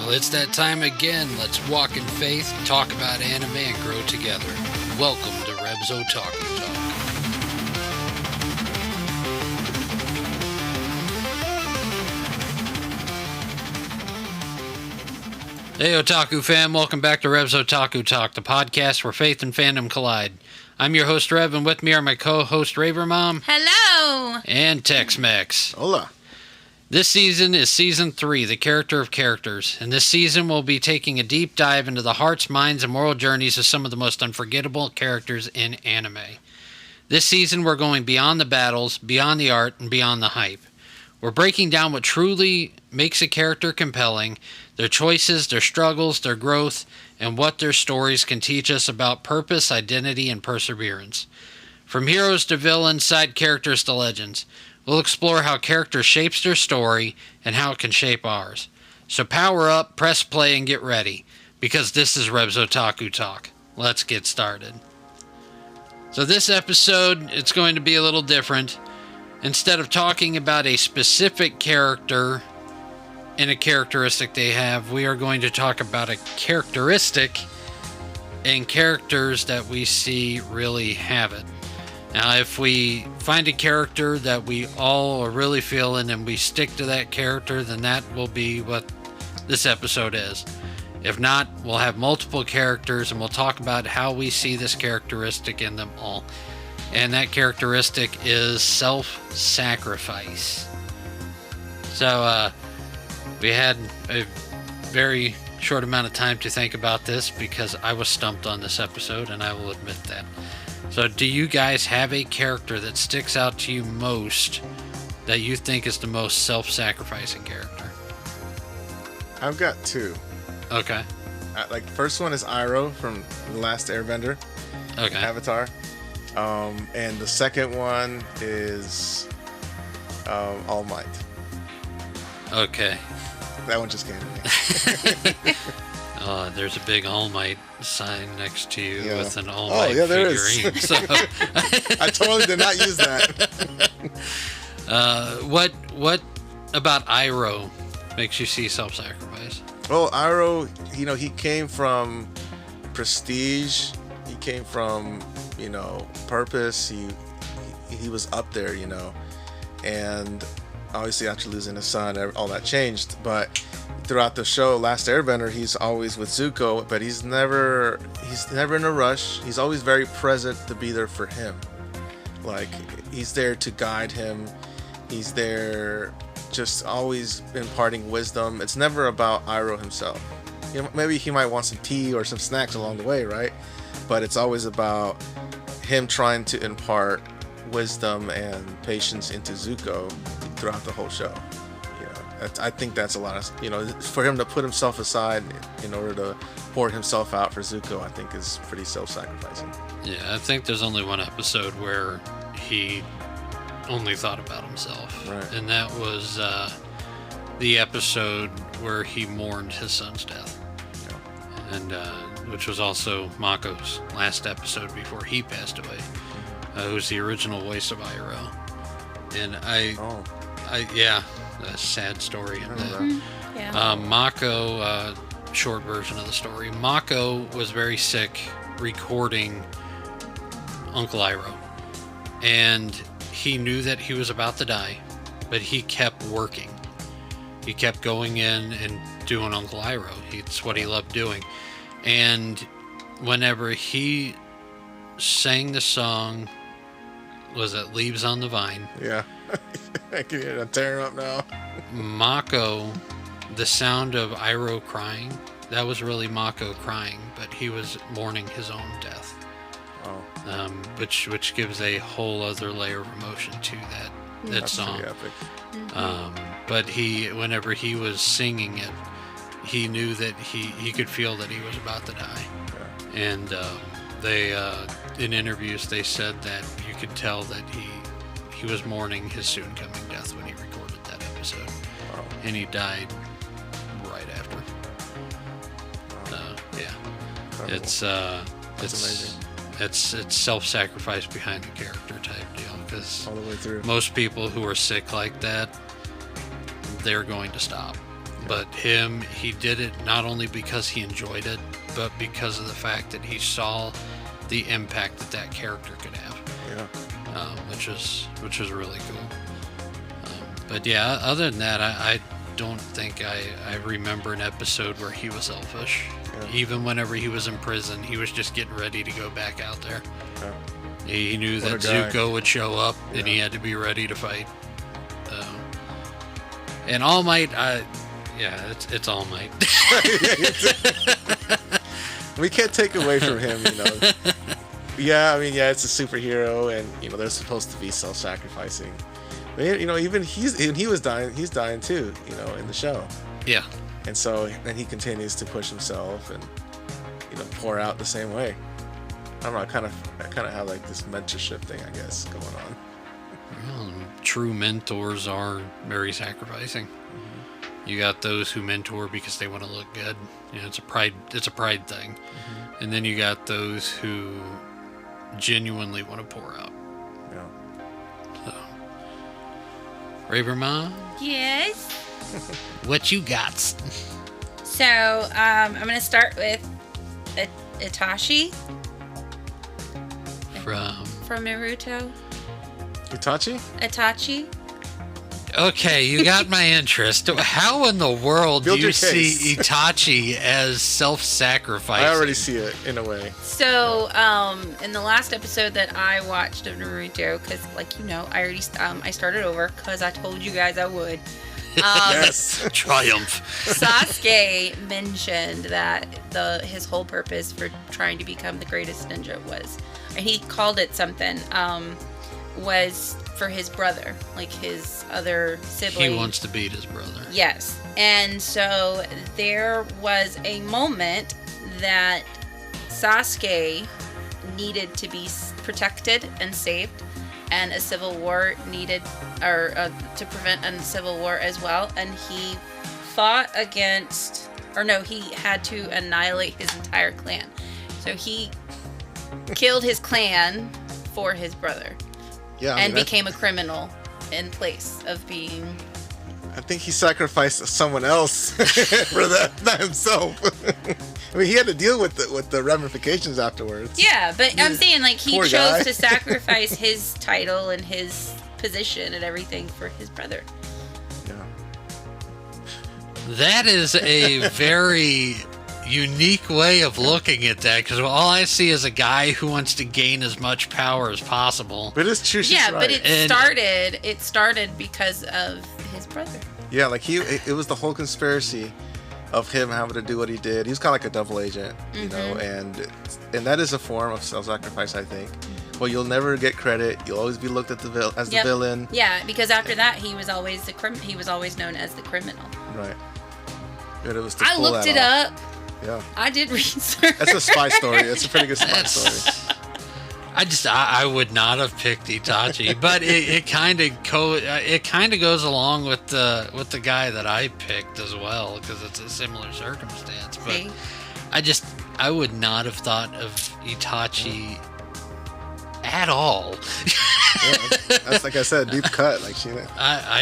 Well, it's that time again. Let's walk in faith, talk about anime, and grow together. Welcome to Reb's Otaku Talk. Hey Otaku fam, welcome back to Rev's Otaku Talk, the podcast where faith and fandom collide. I'm your host Rev, and with me are my co-host Raver Mom. Hello! And Techs-Mechs. Hola. This season is Season 3, The Character of Characters, and this season we'll be taking a deep dive into the hearts, minds, and moral journeys of some of the most unforgettable characters in anime. This season we're going beyond the battles, beyond the art, and beyond the hype. We're breaking down what truly makes a character compelling, their choices, their struggles, their growth, and what their stories can teach us about purpose, identity, and perseverance. From heroes to villains, side characters to legends, we'll explore how character shapes their story and how it can shape ours. So power up, press play, and get ready, because this is Reb's Otaku Talk. Let's get started. So this episode, it's going to be a little different. Instead of talking about a specific character and a characteristic they have, we are going to talk about a characteristic and characters that we see really have it. Now, if we find a character that we all are really feeling and we stick to that character, then that will be what this episode is. If not, we'll have multiple characters and we'll talk about how we see this characteristic in them all. And that characteristic is self-sacrifice. So, we had a very short amount of time to think about this because I was stumped on this episode, and I will admit that. So, do you guys have a character that sticks out to you most that you think is the most self-sacrificing character? I've got two. Okay. The first one is Iroh from The Last Airbender. Okay. Avatar. And the second one is All Might. Okay. That one just came to me. There's a big All Might sign next to you with an All Oh, Might yeah, there figurine. is. So I totally did not use that. What about Iroh makes you see self-sacrifice? Well, Iroh, he came from prestige. He came from, purpose. He was up there, and obviously after losing his son, all that changed. But throughout the show, Last Airbender, he's always with Zuko, but he's never in a rush. He's always very present to be there for him. Like, he's there to guide him. He's there just always imparting wisdom. It's never about Iroh himself. Maybe he might want some tea or some snacks along the way, right? But it's always about him trying to impart wisdom and patience into Zuko throughout the whole show. I think that's a lot of, for him to put himself aside in order to pour himself out for Zuko, I think is pretty self-sacrificing. Yeah, I think there's only one episode where he only thought about himself. Right. And that was the episode where he mourned his son's death. Yeah. And which was also Mako's last episode before he passed away. Who's the original voice of Iroh. And a sad story. Yeah. Mako, short version of the story. Mako was very sick recording Uncle Iroh. And he knew that he was about to die, but he kept working. He kept going in and doing Uncle Iroh. It's what he loved doing. And whenever he sang the song, was it Leaves on the Vine? Yeah. I can hear it tearing up now. Mako, the sound of Iroh crying, that was really Mako crying, but he was mourning his own death. Oh. Which gives a whole other layer of emotion to that That's song. pretty epic. But whenever he was singing it, he knew that he could feel that he was about to die. Yeah. And they in interviews they said that you could tell that he was mourning his soon coming death when he recorded that episode. Wow. And he died right after. Wow. Yeah. Incredible. It's amazing. It's self-sacrifice behind the character type deal, because All the way through. most people who are sick like that, they're going to stop. But he did it not only because he enjoyed it, but because of the fact that he saw the impact that character could have. Yeah. Which was really cool. But yeah, other than that, I don't think I remember an episode where he was selfish. Yeah. Even whenever he was in prison, he was just getting ready to go back out there. Yeah. He knew that Zuko would show up, and he had to be ready to fight. And All Might, it's All Might. We can't take away from him, you know. Yeah, I mean, yeah, it's a superhero, and you know they're supposed to be self-sacrificing. But, you know, even he was dying. He's dying too, you know, in the show. Yeah. And so then he continues to push himself and, you know, pour out the same way. I don't know. I kind of have like this mentorship thing, I guess, going on. Well, true mentors are very sacrificing. Mm-hmm. You got those who mentor because they want to look good. You know, it's a pride thing. Mm-hmm. And then you got those who genuinely want to pour out. Yeah. So, Raver Mom? Yes. What you got? So, I'm going to start with Itachi. From Naruto. Itachi. Okay, you got my interest. How in the world do you see Itachi as self-sacrificing? I already see it in a way. So, in the last episode that I watched of Naruto, because, like, you know, I already I started over because I told you guys I would. Yes. Triumph. Sasuke mentioned that his whole purpose for trying to become the greatest ninja was, and he called it something, was for his brother, like his other sibling. He wants to beat his brother. Yes. And so there was a moment that Sasuke needed to be protected and saved, and a civil war needed, or to prevent a civil war as well. And he fought against, or no, he had to annihilate his entire clan. So he killed his clan for his brother. Yeah, and became a criminal in place of being. I think he sacrificed someone else for that, not himself. I mean, he had to deal with the ramifications afterwards. Yeah, but I'm saying, like, he chose to sacrifice his title and his position and everything for his brother. Yeah. That is a very unique way of looking at that, because all I see is a guy who wants to gain as much power as possible. But it's true. Yeah, right. But it started because of his brother. Yeah, like it was the whole conspiracy of him having to do what he did. He was kind of like a double agent, you know, and that is a form of self-sacrifice, I think. Well, you'll never get credit. You'll always be looked at as the villain. Yeah, because after that, he was always he was always known as the criminal. Right. But it was to I pull looked that it off. up. Yeah. I did research. That's a spy story. It's a pretty good spy story. I would not have picked Itachi, but it kind of goes along with the guy that I picked as well, because it's a similar circumstance. But See? I would not have thought of Itachi at all. That's like I said, deep cut. Like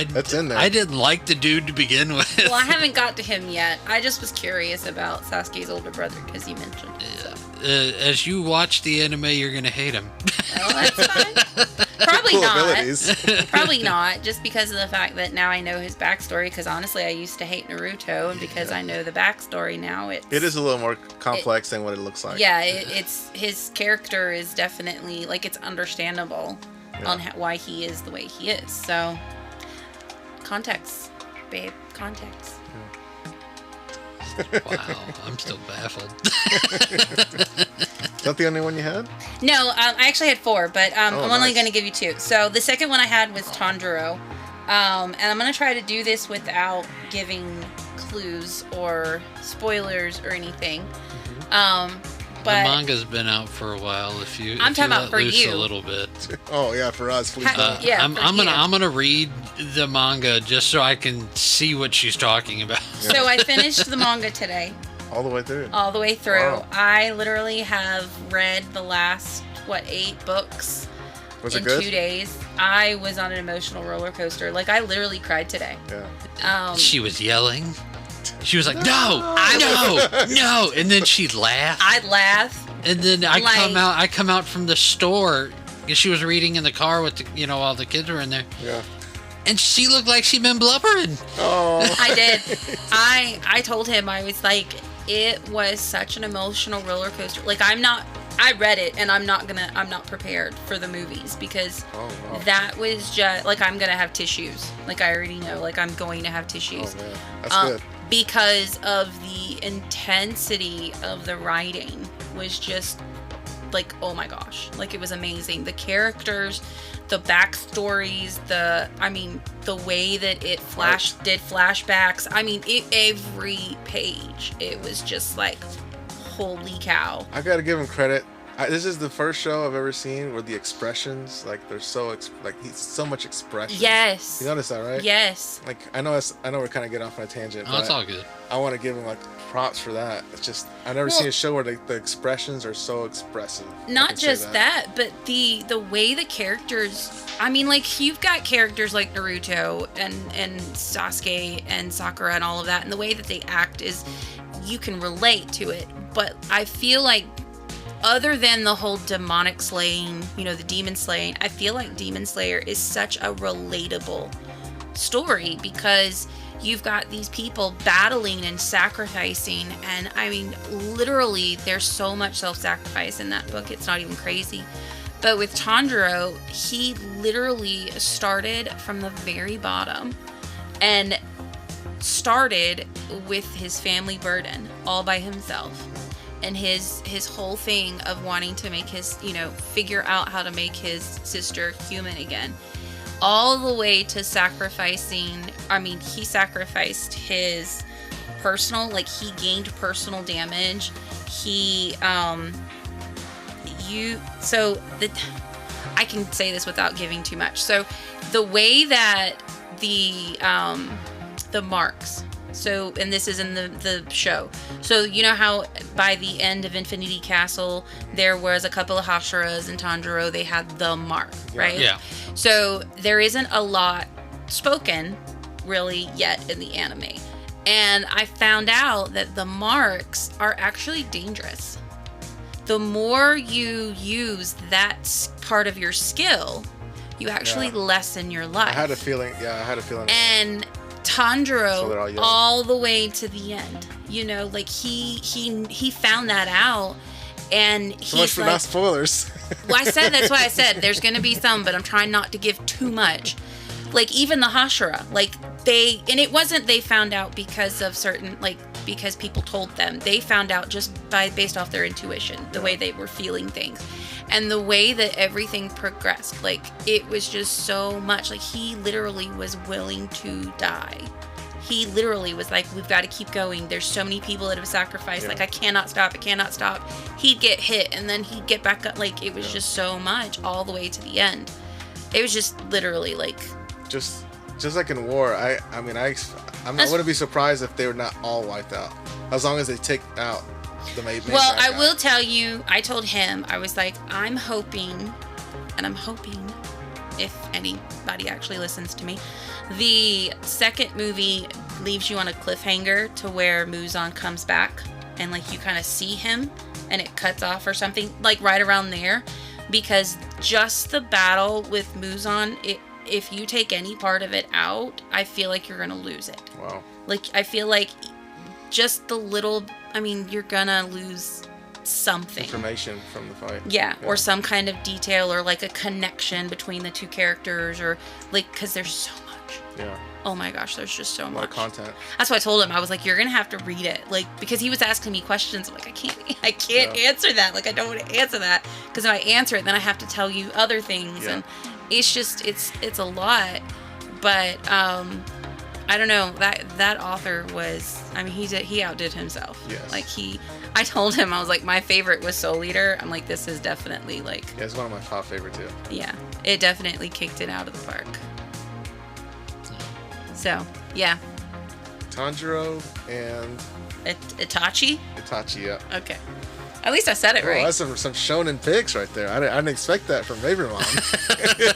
that's in there. I didn't like the dude to begin with. Well, I haven't got to him yet. I just was curious about Sasuke's older brother because you mentioned it. So. As you watch the anime, you're gonna hate him. Well, that's fine. Probably cool not. Abilities. Probably not. Just because of the fact that now I know his backstory. Because honestly, I used to hate Naruto, and because I know the backstory now, it is a little more complex than what it looks like. Yeah, it's his character is definitely like it's understandable on why he is the way he is. So, context, babe, context. Wow, I'm still baffled. Is that the only one you had? No, I actually had 4, but I'm only nice. going to give you 2. So the second one I had was Tanjiro, and I'm going to try to do this without giving clues or spoilers or anything. But the manga's been out for a while. I'm talking about for you a little bit. Oh yeah, for us, please. Yeah, I'm gonna read the manga just so I can see what she's talking about. So I finished the manga today. All the way through. All the way through. Wow. I literally have read the last 8 books Was in it good? 2 days. I was on an emotional roller coaster. Like I literally cried today. Yeah. She was yelling. She was like, no, and then she'd laugh. I'd laugh. And then I come out from the store, because she was reading in the car with all the kids were in there. Yeah. And she looked like she'd been blubbering. Oh. I did. I told him, I was like, it was such an emotional roller coaster. Like, I read it, and I'm not prepared for the movies, because that was just, like, I'm gonna have tissues. Like, I already know, like, I'm going to have tissues. Oh, man. That's good. Because of the intensity of the writing was just, like, oh my gosh. Like, it was amazing. The characters, the backstories, the way that it did flashbacks. I mean, every page, it was just like, holy cow. I gotta give him credit. This is the first show I've ever seen where the expressions, like, they're so he's so much expression. Yes. You notice that, right? Yes. Like, I know we're kind of getting off on a tangent. Oh, it's all good. I want to give him, like, props for that. It's just, I've never seen a show where the expressions are so expressive. Not just that, but the way the characters, I mean, like, you've got characters like Naruto and Sasuke and Sakura and all of that, and the way that they act is, you can relate to it. But I feel like, other than the whole demonic slaying, the demon slaying, I feel like Demon Slayer is such a relatable story, because you've got these people battling and sacrificing, and I mean, literally, there's so much self-sacrifice in that book, it's not even crazy. But with Tanjiro, he literally started from the very bottom and started with his family burden all by himself. And his whole thing of wanting to make his, figure out how to make his sister human again. All the way to sacrificing, he sacrificed his personal, like, he gained personal damage. I can say this without giving too much. So the way that the marks, so, and this is in the show. So, you know how by the end of Infinity Castle, there was a couple of Hashiras and Tanjiro, they had the mark, right? Yeah. So, there isn't a lot spoken, really, yet in the anime. And I found out that the marks are actually dangerous. The more you use that part of your skill, you actually lessen your life. I had a feeling. And Tanjiro, all the way to the end, like, he found that out, and he's so much for not spoilers. Well, that's why I said there's gonna be some, but I'm trying not to give too much. Like, even the Hashira, like, and it wasn't they found out because of certain, like, because people told them. They found out just based off their intuition, the way they were feeling things. And the way that everything progressed, like, it was just so much. Like, he literally was willing to die. He literally was like, we've got to keep going. There's so many people that have sacrificed. Yeah. Like, I cannot stop. He'd get hit, and then he'd get back up. Like, it was just so much all the way to the end. It was just literally, like... Just like in war, I wouldn't be surprised if they were not all wiped out. As long as they take out the main Well, bad I guy. will tell you, I told him, I was like, I'm hoping, if anybody actually listens to me, the second movie leaves you on a cliffhanger to where Muzan comes back, and, like, you kind of see him, and it cuts off or something, like, right around there, because just the battle with Muzan, if you take any part of it out, I feel like you're gonna lose it. Wow. Like, I feel like just the little, you're gonna lose something. Information from the fight. Yeah, or some kind of detail, or, like, a connection between the two characters, or, like, because there's so much. Yeah. Oh my gosh, there's just so much. A lot of content. That's why I told him, I was like, you're gonna have to read it, like, because he was asking me questions. I'm like, I can't answer that. Like, I don't want to answer that, because if I answer it, then I have to tell you other things, and it's just, it's a lot. But I don't know, that author was, he outdid himself. Yes. Like, I told him, I was like, my favorite was Soul Eater. I'm like, this is definitely, like... Yeah, it's one of my top favorite too. Yeah, it definitely kicked it out of the park. So, yeah. Tanjiro and... Itachi? Itachi, yeah. Okay. At least I said it right. That's some shonen picks right there. I didn't expect that from Raver Mom.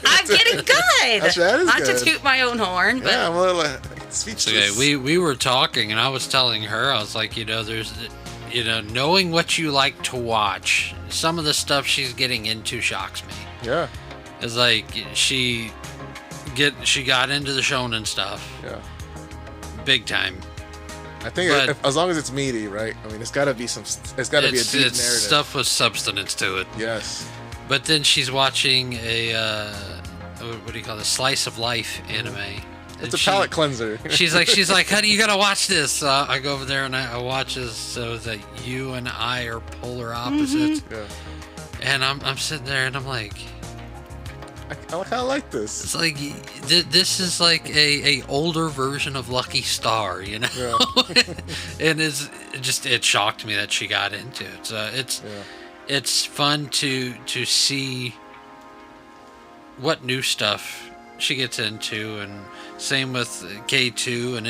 I'm getting good. That is Not good. to toot my own horn, but... Yeah, I'm a little... Speechless. Okay, we were talking, and I was telling her, I was like, there's, knowing what you like to watch, some of the stuff she's getting into shocks me. Yeah. It's like she got into the shonen stuff. Yeah. Big time. I think as long as it's meaty, right? I mean, it's got to be it's got to be a deep narrative. Stuff with substance to it. Yes. But then she's watching a what do you call it? Slice of life anime. It's a palate cleanser. she's like, honey, you gotta watch this. I go over there and I watch this so that you and I are polar opposites. Yeah. And I'm sitting there and I'm like, I kind of like this. it's like this is like a older version of Lucky Star, Yeah. And it shocked me that she got into it. So it's fun to see what new stuff she gets into, and same with K2 and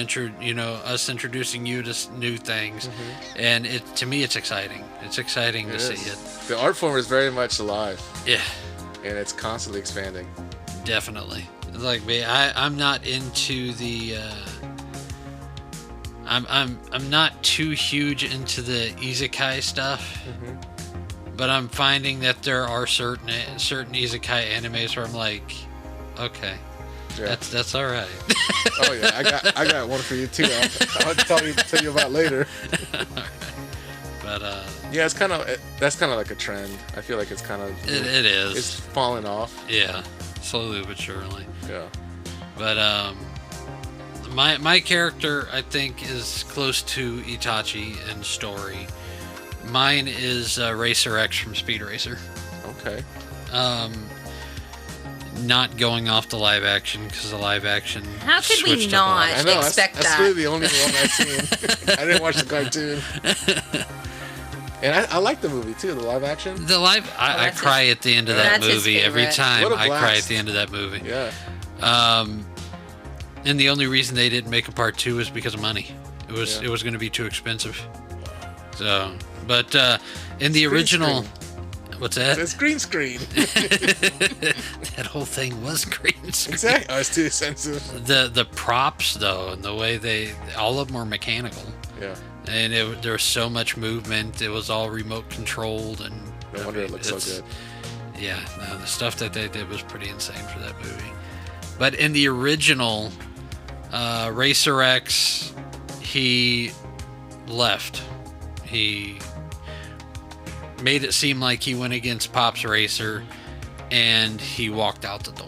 us introducing you to new things. And to me it's exciting. It's exciting to see it. The art form is very much alive. Yeah. And it's constantly expanding. Definitely. Like me, I'm not into the I'm not too huge into the isekai stuff. But I'm finding that there are certain isekai animes where I'm like, okay, that's all right. Oh yeah, I got one for you too. I'll tell you about later. But yeah, that's kind of like a trend. I feel like it's kind of it is. It's falling off. Yeah, slowly but surely. Yeah. But my character I think is close to Itachi in story. Mine is Racer X from Speed Racer. Okay. Not going off the live action because the live action. How could we switched up a lot. not I know, expect that's that? really the only one I've seen. I didn't watch the cartoon. And I like the movie too, the live action. I cry at the end of that That's his movie every favorite. time. What a I cry blast. at the end of that movie. Yeah. And the only reason they didn't make a part 2 is because of money. It was going to be too expensive. So, but in the original, what's that? It's green screen. That whole thing was green screen. Exactly. Oh, it's too expensive. The props though, and the way all of them were mechanical. Yeah. And there was so much movement. It was all remote controlled, and No wonder it looks so good. Yeah, no, the stuff that they did was pretty insane for that movie. But in the original, Racer X, he left. He made it seem like he went against Pop's Racer, and he walked out the door.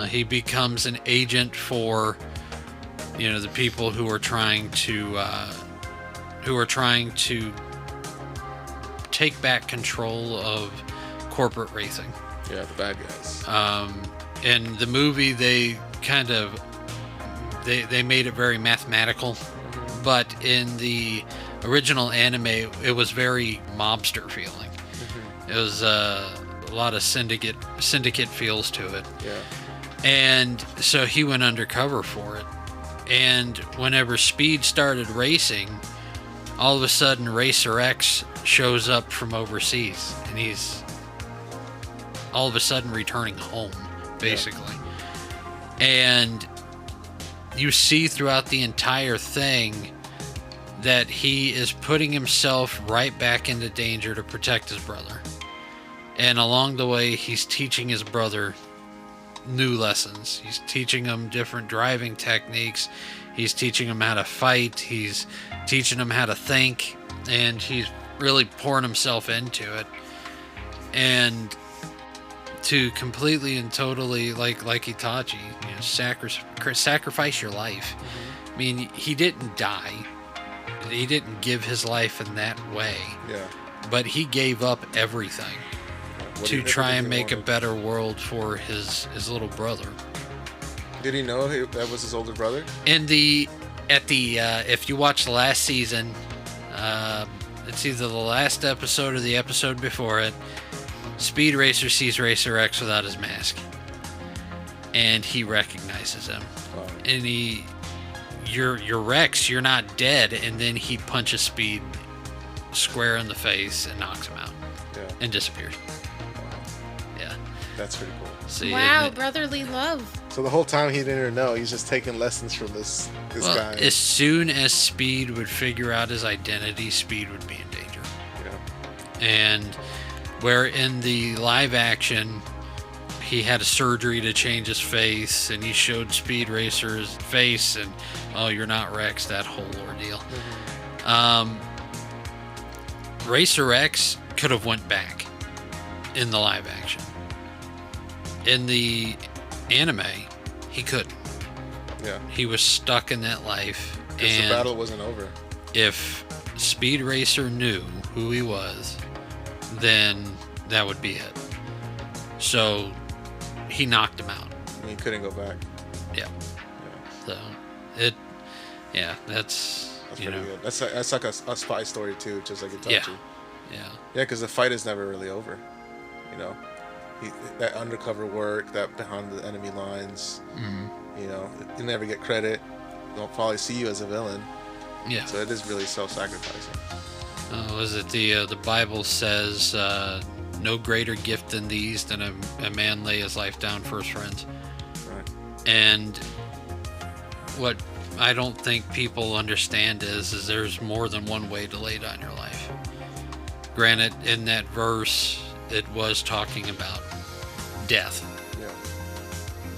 He becomes an agent for, the people who are trying to take back control of corporate racing. Yeah, the bad guys. In the movie, they kind of they made it very mathematical, but in the original anime, it was very mobster feeling. It was a lot of syndicate feels to it. Yeah. And so he went undercover for it. And whenever Speed started racing, all of a sudden Racer X shows up from overseas, and he's all of a sudden returning home, basically. And you see throughout the entire thing that he is putting himself right back into danger to protect his brother. And along the way, he's teaching his brother new lessons. He's teaching him different driving techniques. He's teaching him how to fight. He's teaching him how to think. And he's really pouring himself into it. And to completely and totally, like Itachi, sacrifice your life. I mean, he didn't die. He didn't give his life in that way. Yeah. But he gave up everything to try and make a better world for his little brother. Did he know that was his older brother? If you watch the last season, it's either the last episode or the episode before it, Speed Racer sees Racer X without his mask. And he recognizes him. Oh. And you're Rex, you're not dead. And then he punches Speed square in the face and knocks him out. Yeah. And disappears. Wow. Yeah. That's pretty cool. See, Wow, and brotherly love. So the whole time he didn't even know. He's just taking lessons from this Well, guy. as soon as Speed would figure out his identity, Speed would be in danger. Yeah. And where in the live action, he had a surgery to change his face, and he showed Speed Racer's face, and oh, you're not Rex, that whole ordeal. Racer X could have went back in the live action. In the anime, he couldn't. Yeah. He was stuck in that life, Because the and battle wasn't over. if Speed Racer knew who he was, then that would be it. So he knocked him out. I mean, he couldn't go back. Yeah. So that's That's you pretty know, good. That's like a spy story too, just like Itachi. yeah. Yeah, because the fight is never really over. You know, that undercover work, that behind the enemy lines. You know, you never get credit. They'll probably see you as a villain. Yeah. So it is really self-sacrificing. Was it the Bible says no greater gift than these than a man lay his life down for his friends. Right. And what I don't think people understand is there's more than one way to lay down your life. Granted, in that verse, it was talking about death. Yeah.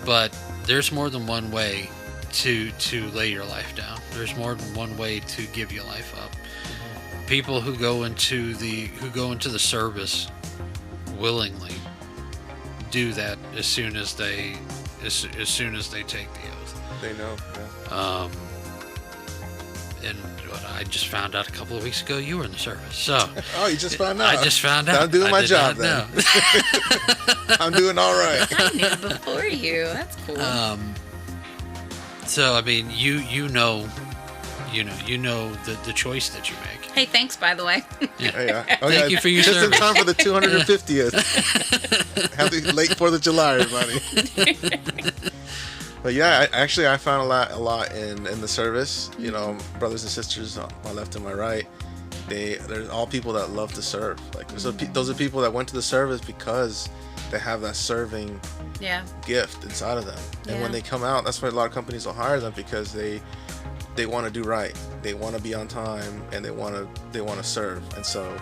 But there's more than one way to lay your life down. There's more than one way to give your life up. People who go into the service willingly do that as soon as they take the oath. They know. Yeah. And what I just found out a couple of weeks ago, you were in the service. So Oh, you just found out. I just found out. I'm doing I my did job not then. know. I'm doing all right. I knew before you. That's cool. So I mean, you know the choice that you make. Hey, thanks, by the way. Yeah. Thank you for your just service. in time for the 250th. Happy late 4th of July, everybody. But yeah, I found a lot in the service. You know, brothers and sisters on my left and my right. They're all people that love to serve. Like those are people that went to the service because they have that serving gift inside of them. And when they come out, that's why a lot of companies will hire them, because they want to do right. They want to be on time, and they want to serve. And so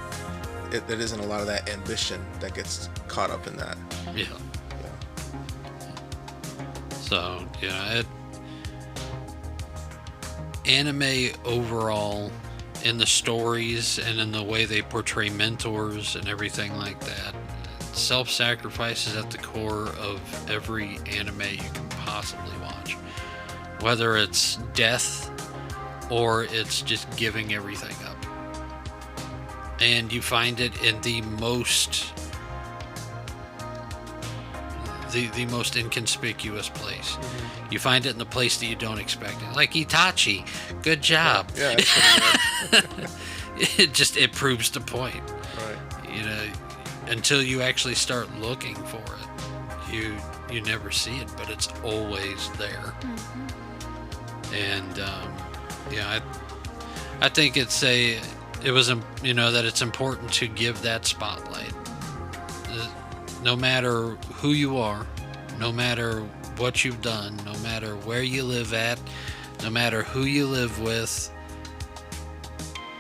there isn't a lot of that ambition that gets caught up in that. Yeah. So anime overall, in the stories and in the way they portray mentors and everything like that, self-sacrifice is at the core of every anime you can possibly watch. Whether it's death or it's just giving everything up. And you find it in the most inconspicuous place. You find it in the place that you don't expect it. Like Itachi. Good job. Yeah, that's pretty good. It proves the point. Right. You know, until you actually start looking for it, you never see it, but it's always there. And I think that it's important to give that spotlight. No matter who you are, no matter what you've done, no matter where you live at, no matter who you live with,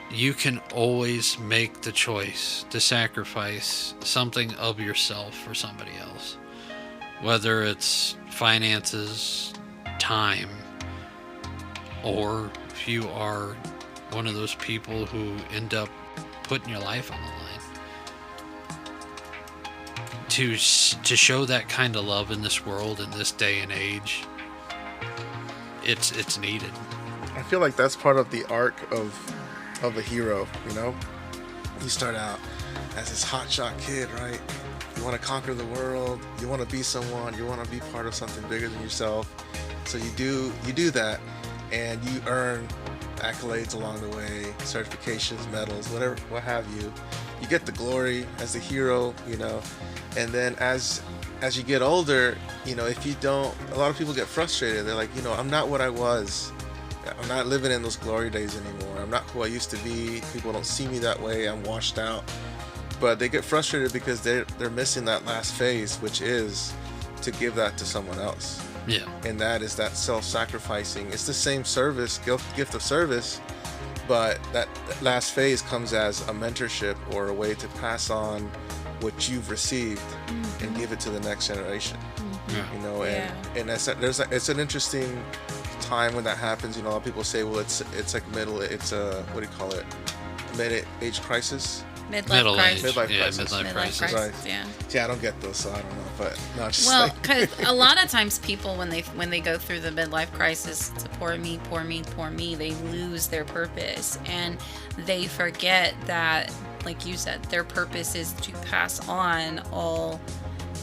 you can always make the choice to sacrifice something of yourself for somebody else. Whether it's finances, time, or if you are one of those people who end up putting your life on the line. To show that kind of love in this world, in this day and age, it's needed. I feel like that's part of the arc of a hero, you know? You start out as this hotshot kid, right? You want to conquer the world, you want to be someone, you want to be part of something bigger than yourself. So you do that, and you earn accolades along the way, certifications, medals, whatever, what have you. You get the glory as a hero, you know. And then as you get older, you know, if you don't, a lot of people get frustrated. They're like, you know, I'm not what I was. I'm not living in those glory days anymore. I'm not who I used to be. People don't see me that way. I'm washed out. But they get frustrated because they're missing that last phase, which is to give that to someone else. Yeah. And that is that self-sacrificing. It's the same service, gift of service, but that last phase comes as a mentorship or a way to pass on what you've received and give it to the next generation. Yeah. You know, and it's an interesting time when that happens. You know, a lot of people say, well, it's like it's a, what do you call it, mid-age crisis. Midlife crisis. Midlife crisis. Right. Yeah. I don't get those, so I don't know, but no, just Well, like, because a lot of times people, when they go through the midlife crisis, it's a poor me, poor me, poor me, they lose their purpose, and they forget that, like you said, their purpose is to pass on all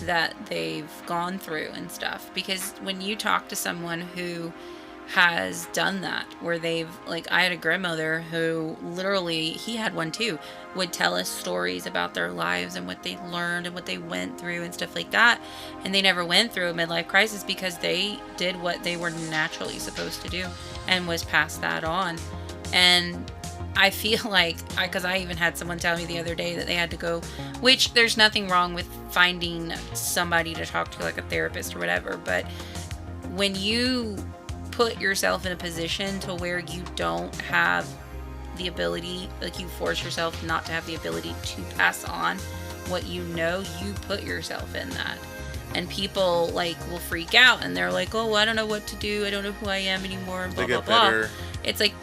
that they've gone through and stuff. Because when you talk to someone who has done that, where they've, like, I had a grandmother who literally, he had one too, would tell us stories about their lives and what they learned and what they went through and stuff like that, and they never went through a midlife crisis because they did what they were naturally supposed to do and was passed that on. And I feel like, because I even had someone tell me the other day that they had to go, which there's nothing wrong with finding somebody to talk to, like a therapist or whatever, but when you put yourself in a position to where you don't have the ability, like you force yourself not to have the ability to pass on what you know, you put yourself in that. And people, like, will freak out and they're like, oh, I don't know what to do, I don't know who I am anymore, and blah, blah, blah. It's like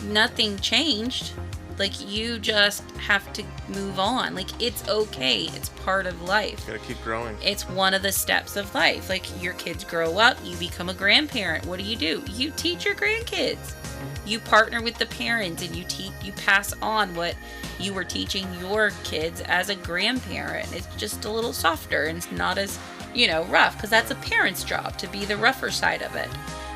nothing changed. Like, you just have to move on. Like, it's okay. It's part of life. You gotta keep growing. It's one of the steps of life. Like, your kids grow up, you become a grandparent. What do? You teach your grandkids. You partner with the parents and you pass on what you were teaching your kids as a grandparent. It's just a little softer and it's not as, rough, because that's a parent's job, to be the rougher side of it.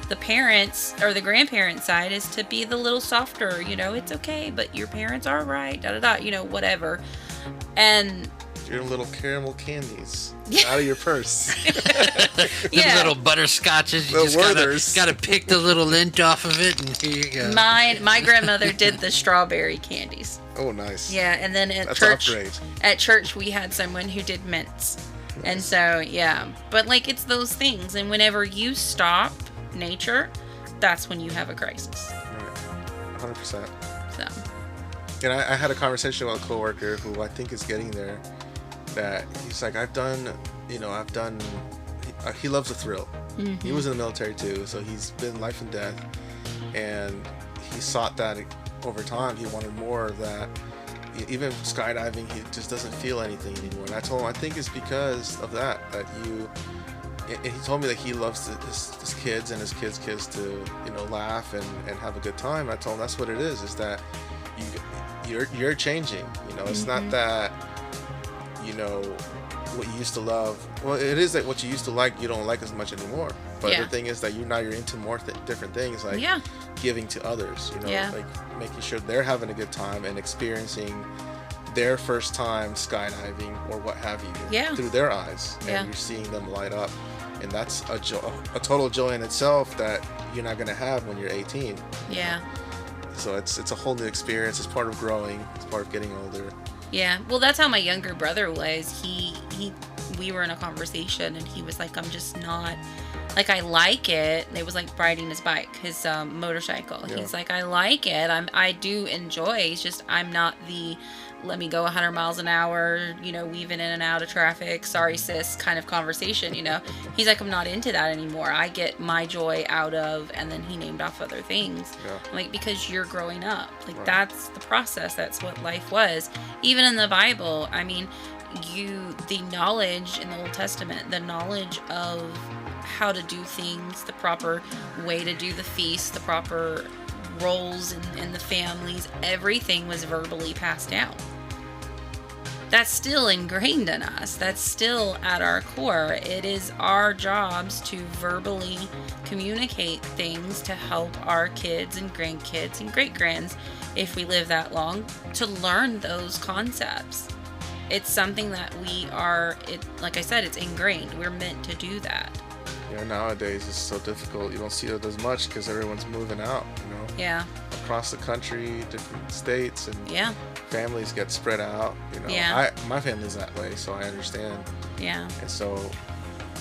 The parents or the grandparent side is to be the little softer, it's okay, but your parents are right, whatever. And your little caramel candies out of your purse. Those little butterscotches. You just gotta pick the little lint off of it, and here you go. My grandmother did the strawberry candies. Oh, nice. Yeah, and then at church we had someone who did mints. Nice. And so, yeah. But, like, it's those things. And whenever you stop nature, that's when you have a crisis. Right. 100%. So. And I had a conversation with a coworker who I think is getting there, that he's like, he loves the thrill. Mm-hmm. He was in the military too, so he's been life and death, and he sought that over time. He wanted more of that. Even skydiving, he just doesn't feel anything anymore. And I told him, I think it's because of that and he told me that he loves his kids and his kids to laugh and have a good time. I told him that's what it is that you're changing. It's not that what you used to love. Well, it is that what you used to like you don't like as much anymore. But the thing is that you're into more different things, like giving to others. Like making sure they're having a good time and experiencing their first time skydiving or what have you through their eyes, and you're seeing them light up, and that's a total joy in itself that you're not going to have when you're 18. So it's a whole new experience. It's part of growing. It's part of getting older. Yeah, well, that's how my younger brother was. We were in a conversation and he was like, I'm just not, like, I like it. It was like riding his bike, his motorcycle. He's like, I like it. I do enjoy. It's just I'm not the let me go 100 miles an hour, weaving in and out of traffic, sorry sis kind of conversation, He's like, I'm not into that anymore. I get my joy out of, and then he named off other things. I'm like, because you're growing up. Like, that's the process. That's what life was. Even in the Bible, I mean, the knowledge in the Old Testament, the knowledge of how to do things, the proper way to do the feast, the proper roles in the families, everything was verbally passed down. That's still ingrained in us. That's still at our core. It is our jobs to verbally communicate things to help our kids and grandkids and great-grands, if we live that long, to learn those concepts. It's something that like I said, it's ingrained. We're meant to do that. Nowadays it's so difficult. You don't see it as much because everyone's moving out, across the country, different states, and families get spread out. My family's that way, so I understand. And so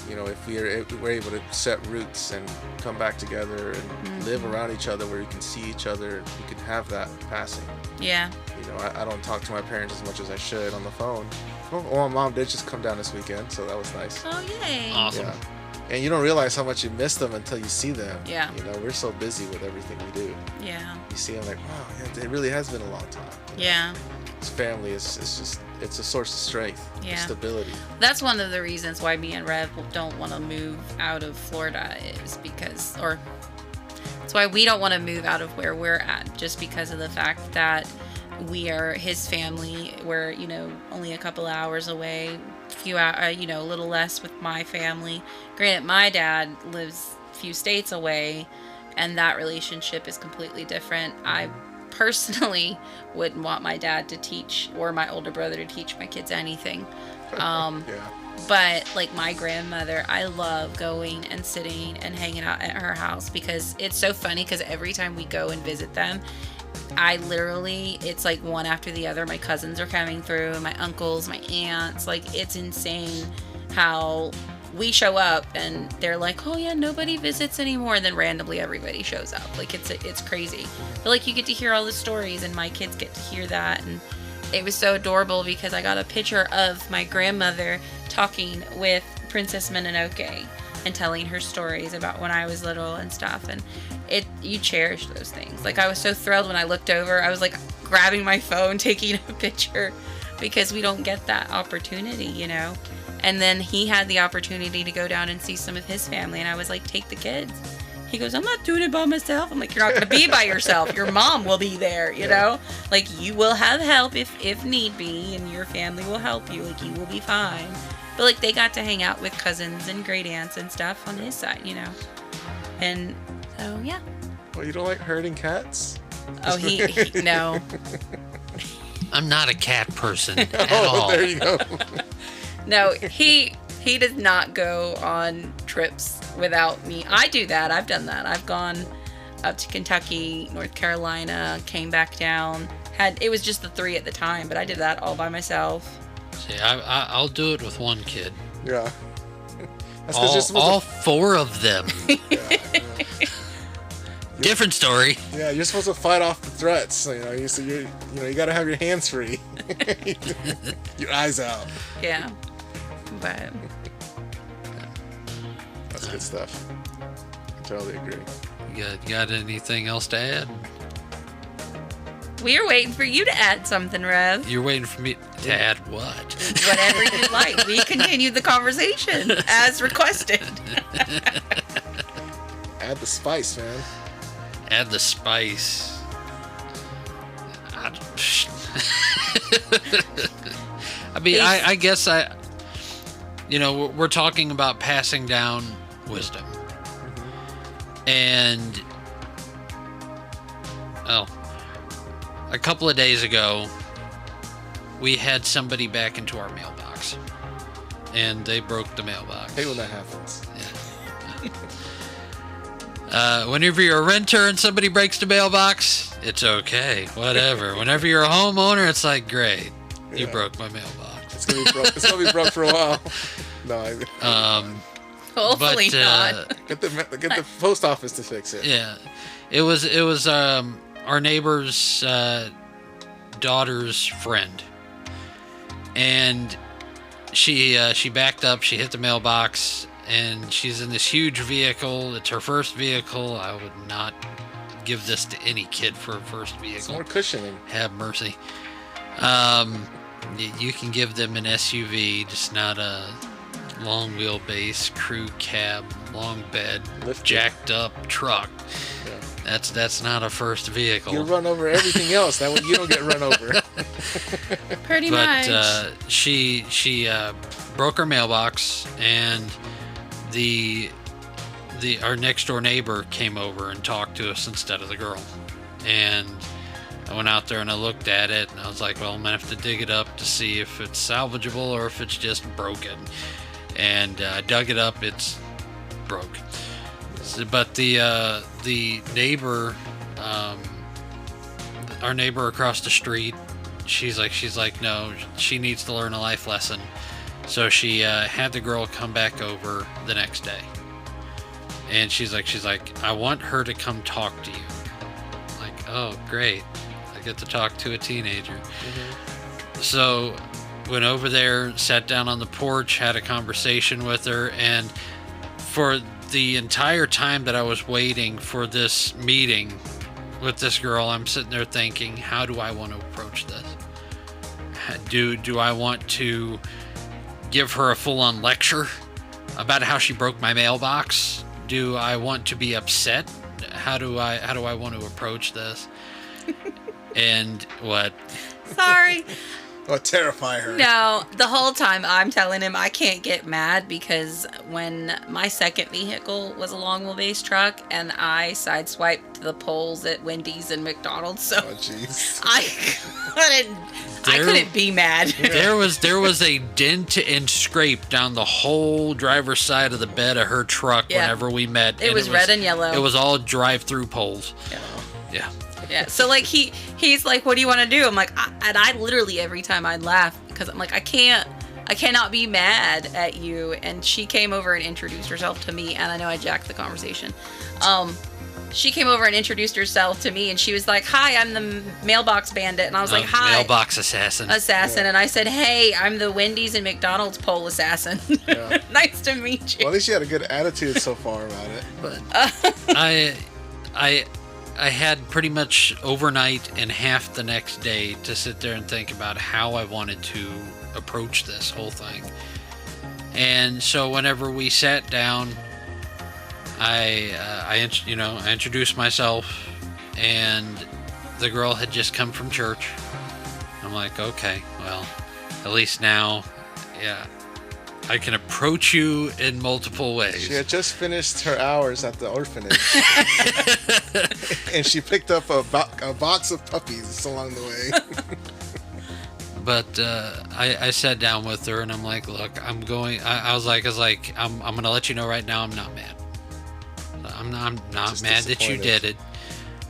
You know, if we're able to set roots and come back together and live around each other where you can see each other, you can have that passing. Yeah. You know, I don't talk to my parents as much as I should on the phone. Well, my mom did just come down this weekend, so that was nice. Oh, yay. Awesome. Yeah. And you don't realize how much you miss them until you see them. Yeah. You know, we're so busy with everything we do. Yeah. You see them like, wow, yeah, it really has been a long time. Yeah. This family is just, it's a source of strength, Yeah. stability. That's one of the reasons why me and Rev don't want to move out of Florida is because, or that's why we don't want to move out of where we're at, just because of the fact that we are his family. We're, you know, only a couple hours away, few hours, you know, a little less with my family. Granted, my dad lives a few states away, and that relationship is completely different. I personally wouldn't want my dad to teach or my older brother to teach my kids anything. Yeah. But like my grandmother, I love going and sitting and hanging out at her house because it's so funny because every time we go and visit them, I literally, it's like one after the other. My cousins are coming through, my uncles, my aunts. Like, it's insane how we show up and they're like, oh yeah, nobody visits anymore. And then randomly everybody shows up. Like, it's crazy. But like, you get to hear all the stories and my kids get to hear that. And it was so adorable because I got a picture of my grandmother talking with Princess Mononoke and telling her stories about when I was little and stuff. And you cherish those things. Like, I was so thrilled when I looked over. I was like grabbing my phone, taking a picture because we don't get that opportunity, you know. And then he had the opportunity to go down and see some of his family, and I was like, take the kids. He goes, I'm not doing it by myself. I'm like, you're not going to be by yourself. Your mom will be there, you know? Like, you will have help if need be, and your family will help you. Like, you will be fine. But, like, they got to hang out with cousins and great aunts and stuff on his side, you know? And so, yeah. Well, you don't like herding cats? Oh, he no. I'm not a cat person at Oh, all. there you go. No, he does not go on trips without me. I do that. I've done that. I've gone up to Kentucky, North Carolina, came back down. It was just the three at the time, but I did that all by myself. See, I'll do it with one kid. Yeah. That's 'cause you're supposed All four of them. Different story. Yeah, you're supposed to fight off the threats. You know, you got to have your hands free, your eyes out. Yeah, but That's good stuff. I totally agree. You got anything else to add? we are waiting for you to add something, Rev. You're waiting for me to add what? Whatever you like. We continue the conversation as requested. Add the spice, man. Add the spice. I mean, I guess we're talking about passing down wisdom. And, a couple of days ago, we had somebody back into our mailbox. And they broke the mailbox. Hate when that happens. Whenever you're a renter and somebody breaks the mailbox, it's okay. Whatever. Whenever you're a homeowner, it's like, great. You broke my mailbox. It's gonna be broke for a while. No. Hopefully not. Get the post office to fix it. Yeah, it was our neighbor's daughter's friend, and she backed up. She hit the mailbox, and she's in this huge vehicle. It's her first vehicle. I would not give this to any kid for a first vehicle. It's more cushioning. Have mercy. You can give them an SUV, just not a long wheelbase, crew cab, long bed, jacked up truck. Yeah. That's not a first vehicle. You run over everything else. That way you don't get run over. Pretty much. But she broke her mailbox, and our next door neighbor came over and talked to us instead of the girl. And I went out there and I looked at it, and I was like, well, I'm gonna have to dig it up to see if it's salvageable or if it's just broken. And I dug it up. It's broke. But the neighbor, our neighbor across the street, she's like, no, she needs to learn a life lesson. So she had the girl come back over the next day. And she's like, I want her to come talk to you. I'm like, oh, great. I get to talk to a teenager. Mm-hmm. So went over there, sat down on the porch, had a conversation with her. And for the entire time that I was waiting for this meeting with this girl, I'm sitting there thinking, how do I want to approach this? Do I want to give her a full-on lecture about how she broke my mailbox? Do I want to be upset? How do I want to approach this? And what? Sorry. Oh, terrify her. No, the whole time I'm telling him I can't get mad because when my second vehicle was a long wheelbase truck and I sideswiped the poles at Wendy's and McDonald's, so Oh, jeez. I couldn't be mad. There was a dent and scrape down the whole driver's side of the bed of her truck whenever we met. It was red and yellow. It was all drive-through poles. Yeah. Yeah. So like he's like, what do you want to do? I'm like, I literally every time I'd laugh because I'm like, I cannot be mad at you. And she came over and introduced herself to me, and I know I jacked the conversation. She came over and introduced herself to me, and she was like, hi, I'm the mailbox bandit. And I was like, hi. Mailbox assassin. Yeah. And I said, hey, I'm the Wendy's and McDonald's pole assassin. Yeah. Nice to meet you. Well, at least you had a good attitude so far about it. But I had pretty much overnight and half the next day to sit there and think about how I wanted to approach this whole thing. And so whenever we sat down, I introduced myself, and the girl had just come from church. I'm like, okay, well, at least now, I can approach you in multiple ways. She had just finished her hours at the orphanage, and she picked up a box of puppies along the way. But I sat down with her, and I'm like, look, I'm going to let you know right now, I'm not mad. I'm not Just mad that you disappointed. did it.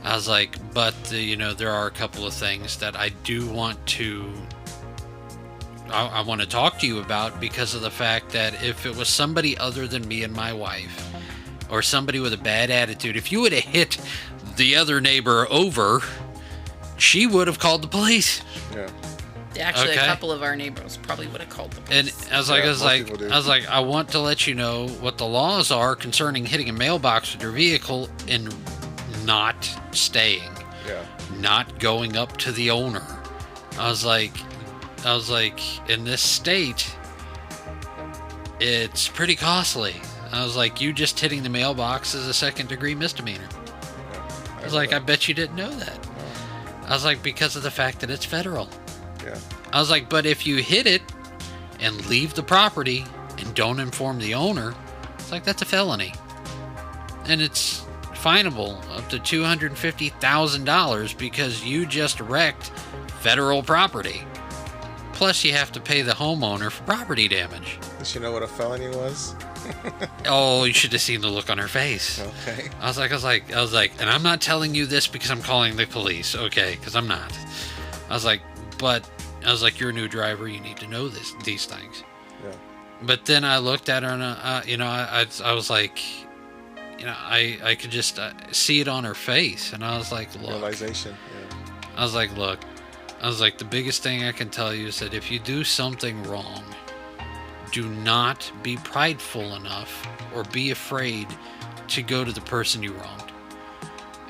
I was like, but there are a couple of things that I do want to. I want to talk to you about, because of the fact that if it was somebody other than me and my wife, or somebody with a bad attitude, if you would have hit the other neighbor over, she would have called the police. Yeah. Actually, Okay. a couple of our neighbors probably would have called the police. And I was like, I want to let you know what the laws are concerning hitting a mailbox with your vehicle and not staying, not going up to the owner. I was like, in this state, it's pretty costly. I was like, you just hitting the mailbox is a second-degree misdemeanor. I was like, I bet you didn't know that. I was like, because of the fact that it's federal. Yeah. I was like, but if you hit it and leave the property and don't inform the owner, it's like, that's a felony. And it's finable up to $250,000 because you just wrecked federal property. Plus, you have to pay the homeowner for property damage. Does she know what a felony was? Oh, you should have seen the look on her face. Okay. I was like, and I'm not telling you this because I'm calling the police, okay? Because I'm not. I was like, you're a new driver. You need to know these things. Yeah. But then I looked at her, and I was like, I could just see it on her face, and I was like, look. Realization. Yeah. I was like, look. I was like, the biggest thing I can tell you is that if you do something wrong, do not be prideful enough or be afraid to go to the person you wronged.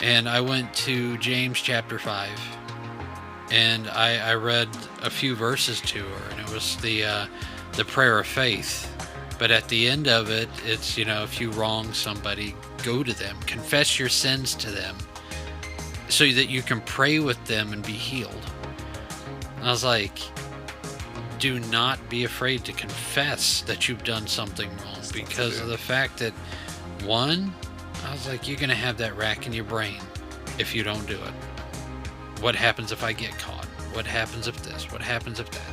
And I went to James chapter 5, and I read a few verses to her, and it was the prayer of faith. But at the end of it, it's, if you wrong somebody, go to them, confess your sins to them, so that you can pray with them and be healed. I was like, do not be afraid to confess that you've done something wrong, because of the fact that, one, I was like, you're going to have that rack in your brain if you don't do it. What happens if I get caught? What happens if this? What happens if that?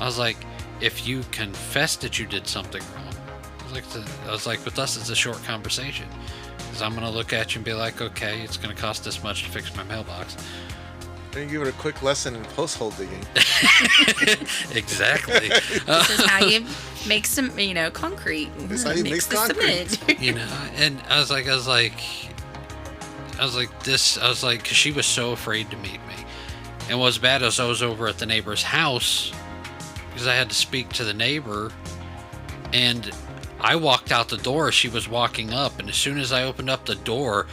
I was like, if you confess that you did something wrong, I was like, with us, it's a short conversation. Because I'm going to look at you and be like, okay, it's going to cost this much to fix my mailbox. And you give it a quick lesson in post hole digging. Exactly. This is how you make some, concrete. This is how you Mix make the concrete. cement. And I was like, because she was so afraid to meet me. And what was bad is I was over at the neighbor's house because I had to speak to the neighbor, and I walked out the door. She was walking up, and as soon as I opened up the door,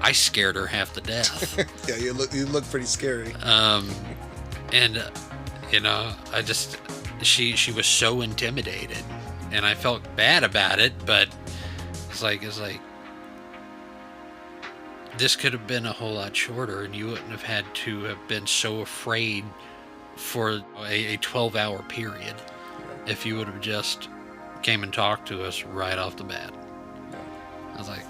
I scared her half to death. Yeah, you look pretty scary. And she was so intimidated, and I felt bad about it, but it's like this could have been a whole lot shorter, and you wouldn't have had to have been so afraid for a 12-hour period if you would have just came and talked to us right off the bat. I was like,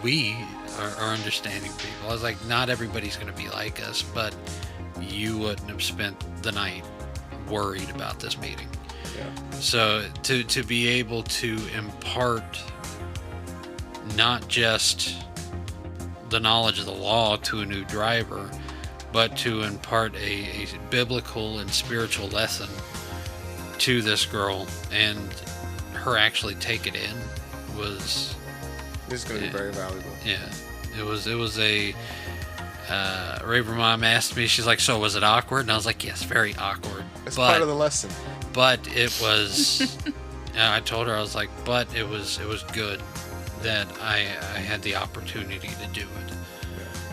we are understanding people. I was like, not everybody's going to be like us, but you wouldn't have spent the night worried about this meeting. Yeah. So to be able to impart not just the knowledge of the law to a new driver, but to impart a biblical and spiritual lesson to this girl, and her actually take it in was... This is going to be very valuable. Yeah, it was a... Raver Mom asked me, she's like, so was it awkward? And I was like, yes, very awkward. It's part of the lesson. But it was... I told her, I was like, but it was good that I had the opportunity to do it,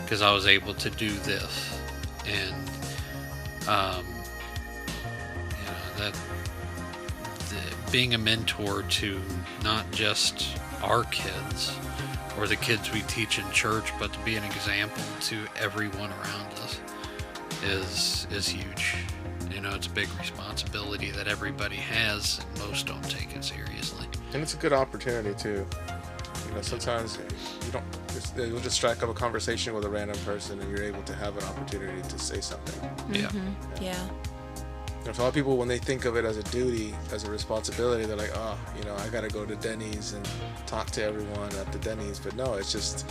because I was able to do this, and being a mentor to not just our kids or the kids we teach in church, but to be an example to everyone around us is huge. It's a big responsibility that everybody has, and most don't take it seriously. And it's a good opportunity too. Sometimes you'll just strike up a conversation with a random person, and you're able to have an opportunity to say something. Yeah. Yeah. So a lot of people, when they think of it as a duty, as a responsibility, they're like, oh, I gotta go to Denny's and talk to everyone at the Denny's. But no, it's just,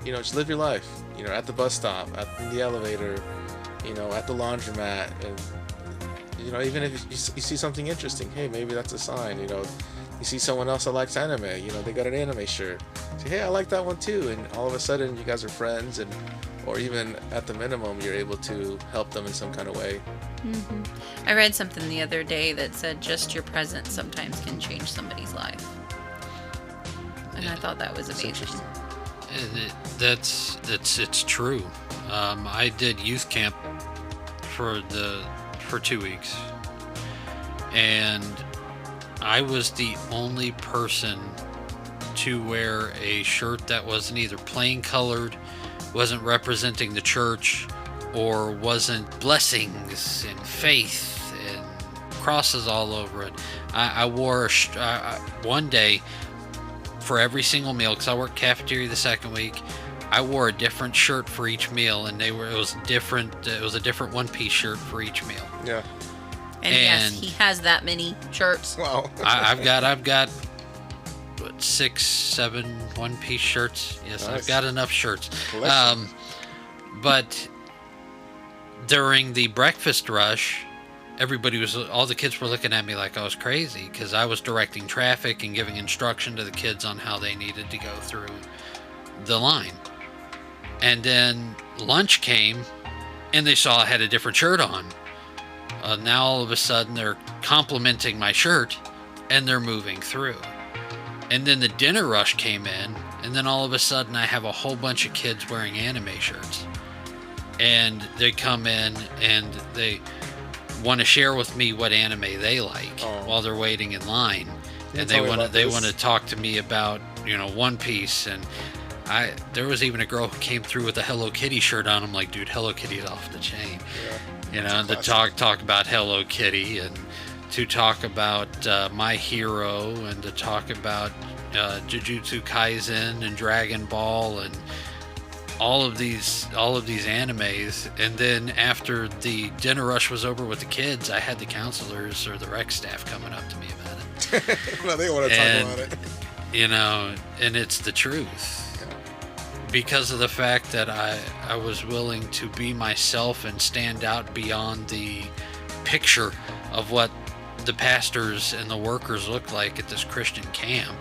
just live your life. At the bus stop, in the elevator, at the laundromat, and even if you see something interesting, hey, maybe that's a sign. You see someone else that likes anime, they got an anime shirt. Say, hey, I like that one too. And all of a sudden you guys are friends, or even at the minimum, you're able to help them in some kind of way. Mm-hmm. I read something the other day that said just your presence sometimes can change somebody's life. And I thought that was amazing. It's true. I did youth camp for 2 weeks, and I was the only person to wear a shirt that wasn't either plain colored, wasn't representing the church, or wasn't blessings and faith and crosses all over it. I wore one day for every single meal, because I worked cafeteria the second week. I wore a different shirt for each meal, and it was different. It was a different one-piece shirt for each meal. Yeah. And yes, he has that many shirts. Wow. I've got what, 6, 7 one-piece shirts. Yes, nice. I've got enough shirts. But during the breakfast rush, all the kids were looking at me like I was crazy, because I was directing traffic and giving instruction to the kids on how they needed to go through the line. And then lunch came, and they saw I had a different shirt on. Now all of a sudden they're complimenting my shirt, and they're moving through. And then the dinner rush came in, and then all of a sudden I have a whole bunch of kids wearing anime shirts. And they come in and they want to share with me what anime they like while they're waiting in line. And they want to talk to me about, One Piece. And there was even a girl who came through with a Hello Kitty shirt on. I'm like, dude, Hello Kitty is off the chain. Yeah, to talk about Hello Kitty, and to talk about My Hero, and to talk about Jujutsu Kaisen and Dragon Ball and all of these animes. And then after the dinner rush was over with the kids, I had the counselors or the rec staff coming up to me about it. Well, they want to talk about it. And it's the truth. because of the fact that I was willing to be myself and stand out beyond the picture of what the pastors and the workers looked like at this Christian camp.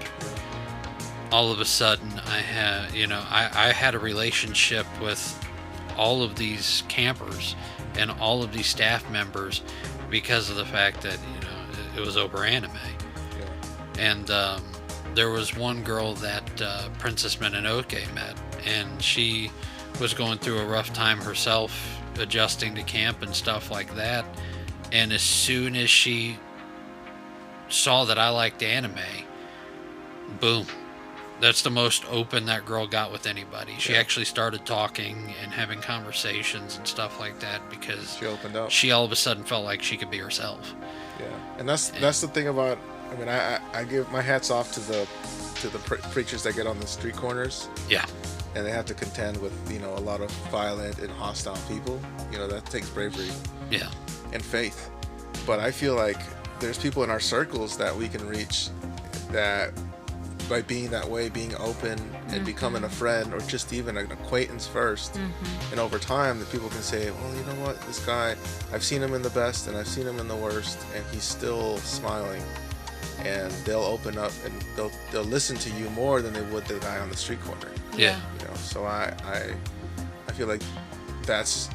All of a sudden, I had a relationship with all of these campers and all of these staff members because of the fact that it was over anime. And there was one girl that Princess Mononoke met, and she was going through a rough time herself, adjusting to camp and stuff like that. And as soon as she saw that I liked anime, boom. That's the most open that girl got with anybody. She actually started talking and having conversations and stuff like that because she opened up. She all of a sudden felt like she could be herself. Yeah, and that's the thing about. I mean, I give my hats off to the preachers that get on the street corners. Yeah. And they have to contend with a lot of violent and hostile people. That takes bravery. Yeah. And faith. But I feel like there's people in our circles that we can reach that. By being that way, being open and becoming a friend or just even an acquaintance first. And over time, the people can say, well, you know what, this guy, I've seen him in the best and I've seen him in the worst, and he's still smiling. And they'll open up and they'll listen to you more than they would the guy on the street corner. Yeah. So I feel like that's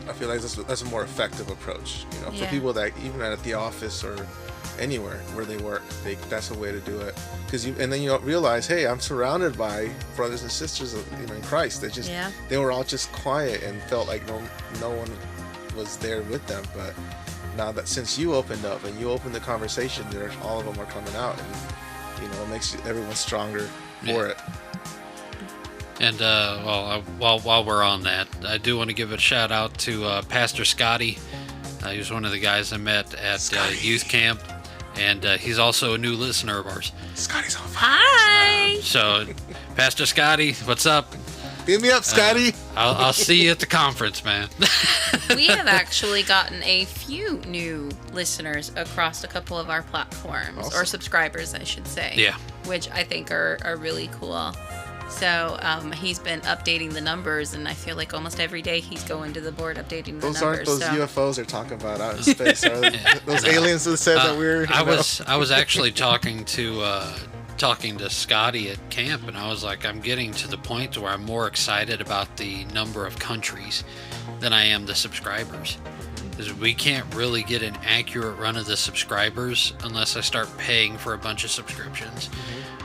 a more effective approach. For people that even at the office or anywhere where they work, that's a way to do it. And then you realize, hey, I'm surrounded by brothers and sisters in Christ. They were all just quiet and felt like no one was there with them. But now that since you opened up and you opened the conversation, all of them are coming out, and it makes everyone stronger for it. And while we're on that, I do want to give a shout out to Pastor Scotty. He was one of the guys I met at youth camp. And he's also a new listener of ours. Scotty's on fire. Hi! So, Pastor Scotty, what's up? Hit me up, Scotty. I'll see you at the conference, man. We have actually gotten a few new listeners across a couple of our platforms, Awesome. or subscribers, I should say. Yeah. Which I think are really cool. So he's been updating the numbers, and I feel like almost every day he's going to the board updating the numbers. Those aren't those UFOs they're talking about out in space, are they? Those aliens that said that we're. I was actually talking to Scotty at camp, and I was like, I'm getting to the point where I'm more excited about the number of countries than I am the subscribers. Because we can't really get an accurate run of the subscribers unless I start paying for a bunch of subscriptions.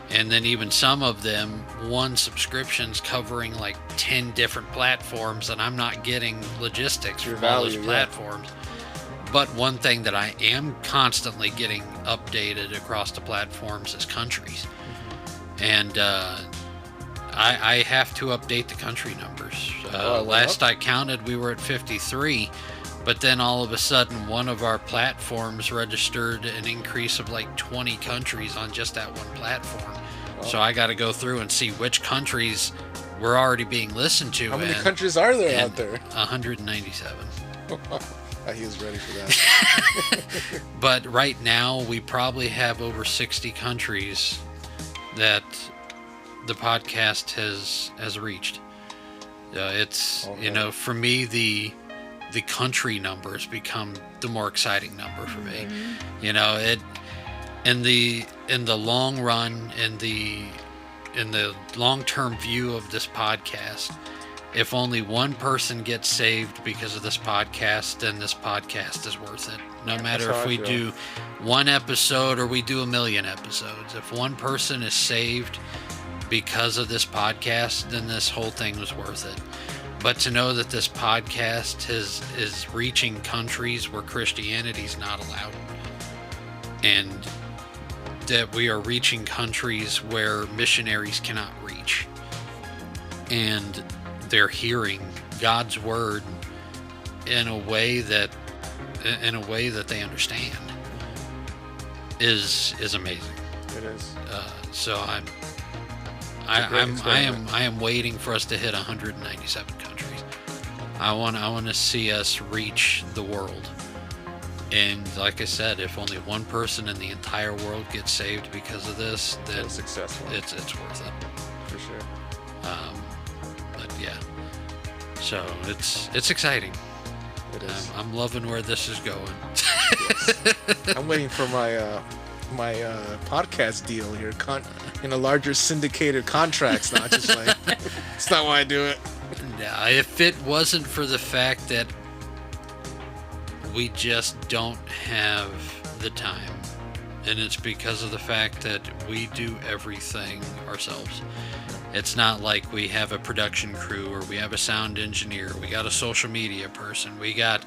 And then even some of them, one subscription's covering like 10 different platforms, and I'm not getting logistics from all those platforms. But one thing that I am constantly getting updated across the platforms is countries. And I have to update the country numbers. Last I counted, we were at 53. But then all of a sudden, one of our platforms registered an increase of like 20 countries on just that one platform. Oh. So I got to go through and see which countries were already being listened to. How many countries are there out there? 197. He was ready for that. But right now, we probably have over 60 countries that the podcast has reached. It's, for me, the country numbers become the more exciting number for me. In the long run, in the long-term view of this podcast, if only one person gets saved because of this podcast, then this podcast is worth it. No matter if we do one episode or we do 1 million episodes. If one person is saved because of this podcast, then this whole thing was worth it. But to know that this podcast is reaching countries where Christianity is not allowed, and that we are reaching countries where missionaries cannot reach, and they're hearing God's word in a way that they understand is amazing. It is. So I am waiting for us to hit 197 countries. I want to see us reach the world. And like I said, if only one person in the entire world gets saved because of this, then successful. It's worth it. For sure. So it's exciting. It is. I'm loving where this is going. Yes. I'm waiting for my my podcast deal here, in a larger syndicated contracts, not just like it's not why I do it. Now, if it wasn't for the fact that we just don't have the time, and it's because of the fact that we do everything ourselves. It's not like we have a production crew or we have a sound engineer. We got a social media person. We got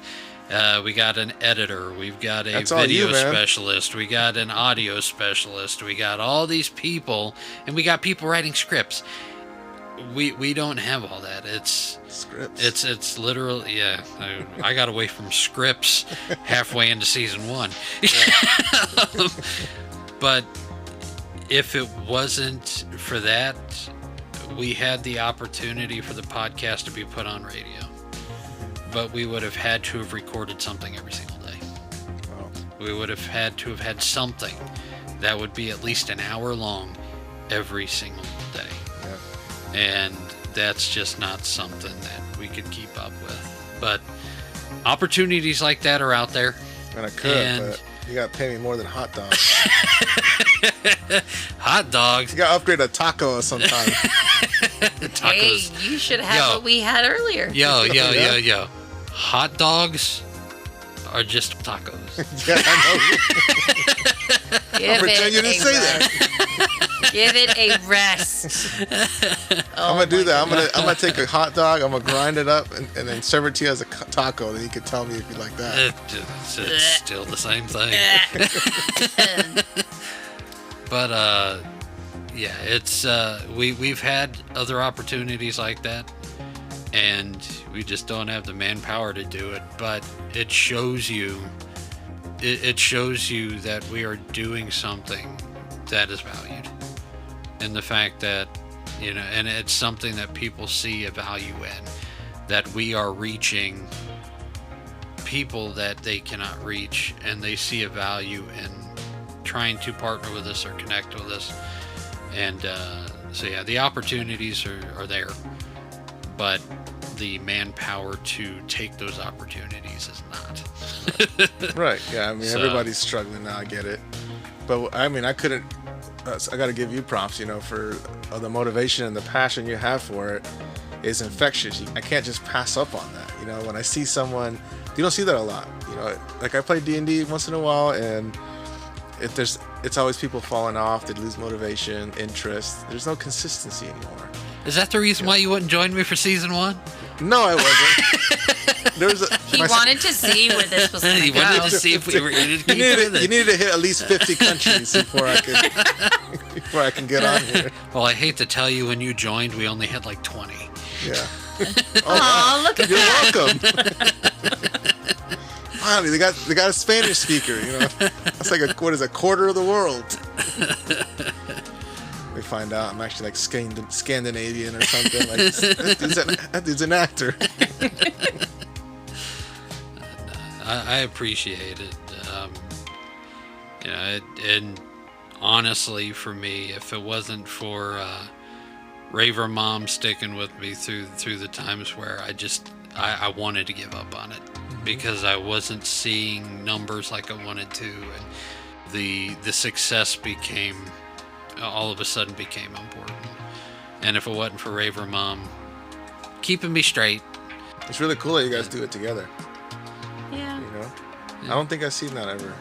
an editor. We've got a video specialist. We got an audio specialist. We got all these people, and we got people writing scripts. We don't have all that. It's scripts. It's literally, yeah. I got away from scripts halfway into season 1. But if it wasn't for that, we had the opportunity for the podcast to be put on radio. But we would have had to have recorded something every single day. Oh. We would have had to have had something that would be at least an hour long every single day. Yeah. And that's just not something that we could keep up with. But opportunities like that are out there. And I could, but you gotta pay me more than hot dogs. Hot dogs? You gotta upgrade a taco sometime. Hey, you should have what we had earlier. Yo. Hot dogs are just tacos. Yeah, I know. I'll pretend you didn't say that. Give it a rest. I'm gonna do that. I'm gonna take a hot dog. I'm gonna grind it up and then serve it to you as a taco. Then you can tell me if you like that. It's still the same thing. But yeah, it's we've had other opportunities like that, and we just don't have the manpower to do it. But it shows you, it shows you that we are doing something that is valued, and the fact that, you know, and it's something that people see a value in, that we are reaching people that they cannot reach, and they see a value in trying to partner with us or connect with us. And so yeah, the opportunities are there, but the manpower to take those opportunities is not. Right. Yeah. I mean, everybody's struggling now. I get it. But I mean, I couldn't. I got to give you props, you know, for the motivation and the passion you have for it is infectious. I can't just pass up on that. You know, when I see someone, you don't see that a lot. You know, like I play D&D once in a while, and it's always people falling off. They lose motivation, interest. There's no consistency anymore. Is that the reason why you wouldn't join me for season 1? No, I wasn't. He wanted to see where this was going to go. He wanted to see if we were going to keep with it. You needed to hit at least 50 countries before I can get on here. Well, I hate to tell you, when you joined, we only had like 20. Yeah. Oh, look at that. You're welcome. Finally, they got a Spanish speaker. You know, that's like a quarter of the world. We find out I'm actually like Scandinavian or something. Like that dude's an actor. I appreciate it. You know, and honestly, for me, if it wasn't for Raver Mom sticking with me through the times where I wanted to give up on it, because I wasn't seeing numbers like I wanted to, and the success all of a sudden became important. And if it wasn't for Raver Mom keeping me straight. It's really cool that you guys do it together. Yeah. You know? Yeah. I don't think I've seen that ever.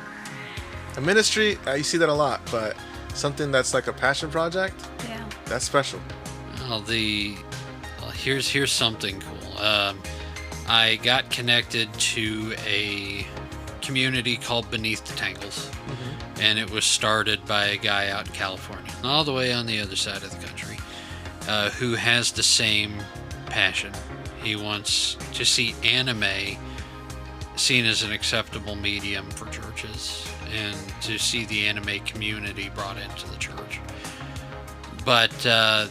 A ministry, you see that a lot, but something that's like a passion project, yeah, that's special. Well, here's something cool. I got connected to a community called Beneath the Tangles, and it was started by a guy out in California, all the way on the other side of the country, who has the same passion. He wants to see anime seen as an acceptable medium for churches, and to see the anime community brought into the church. But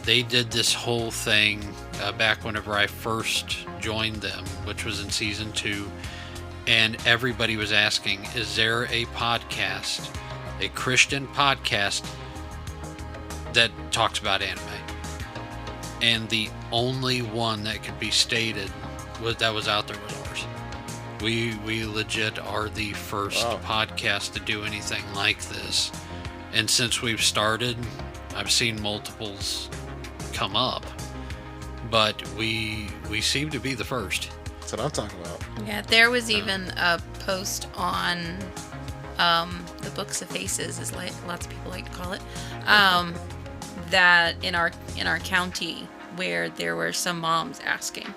they did this whole thing back whenever I first joined them, which was in season 2, and everybody was asking, is there a podcast, a Christian podcast that talks about anime? And the only one that could be stated that was out there was ours. We legit are the first Wow. podcast to do anything like this. And since we've started, I've seen multiples come up, but we seem to be the first. That's what I'm talking about. Yeah, there was even a post on the Books of Faces, is like lots of people like to call it, that in our county where there were some moms asking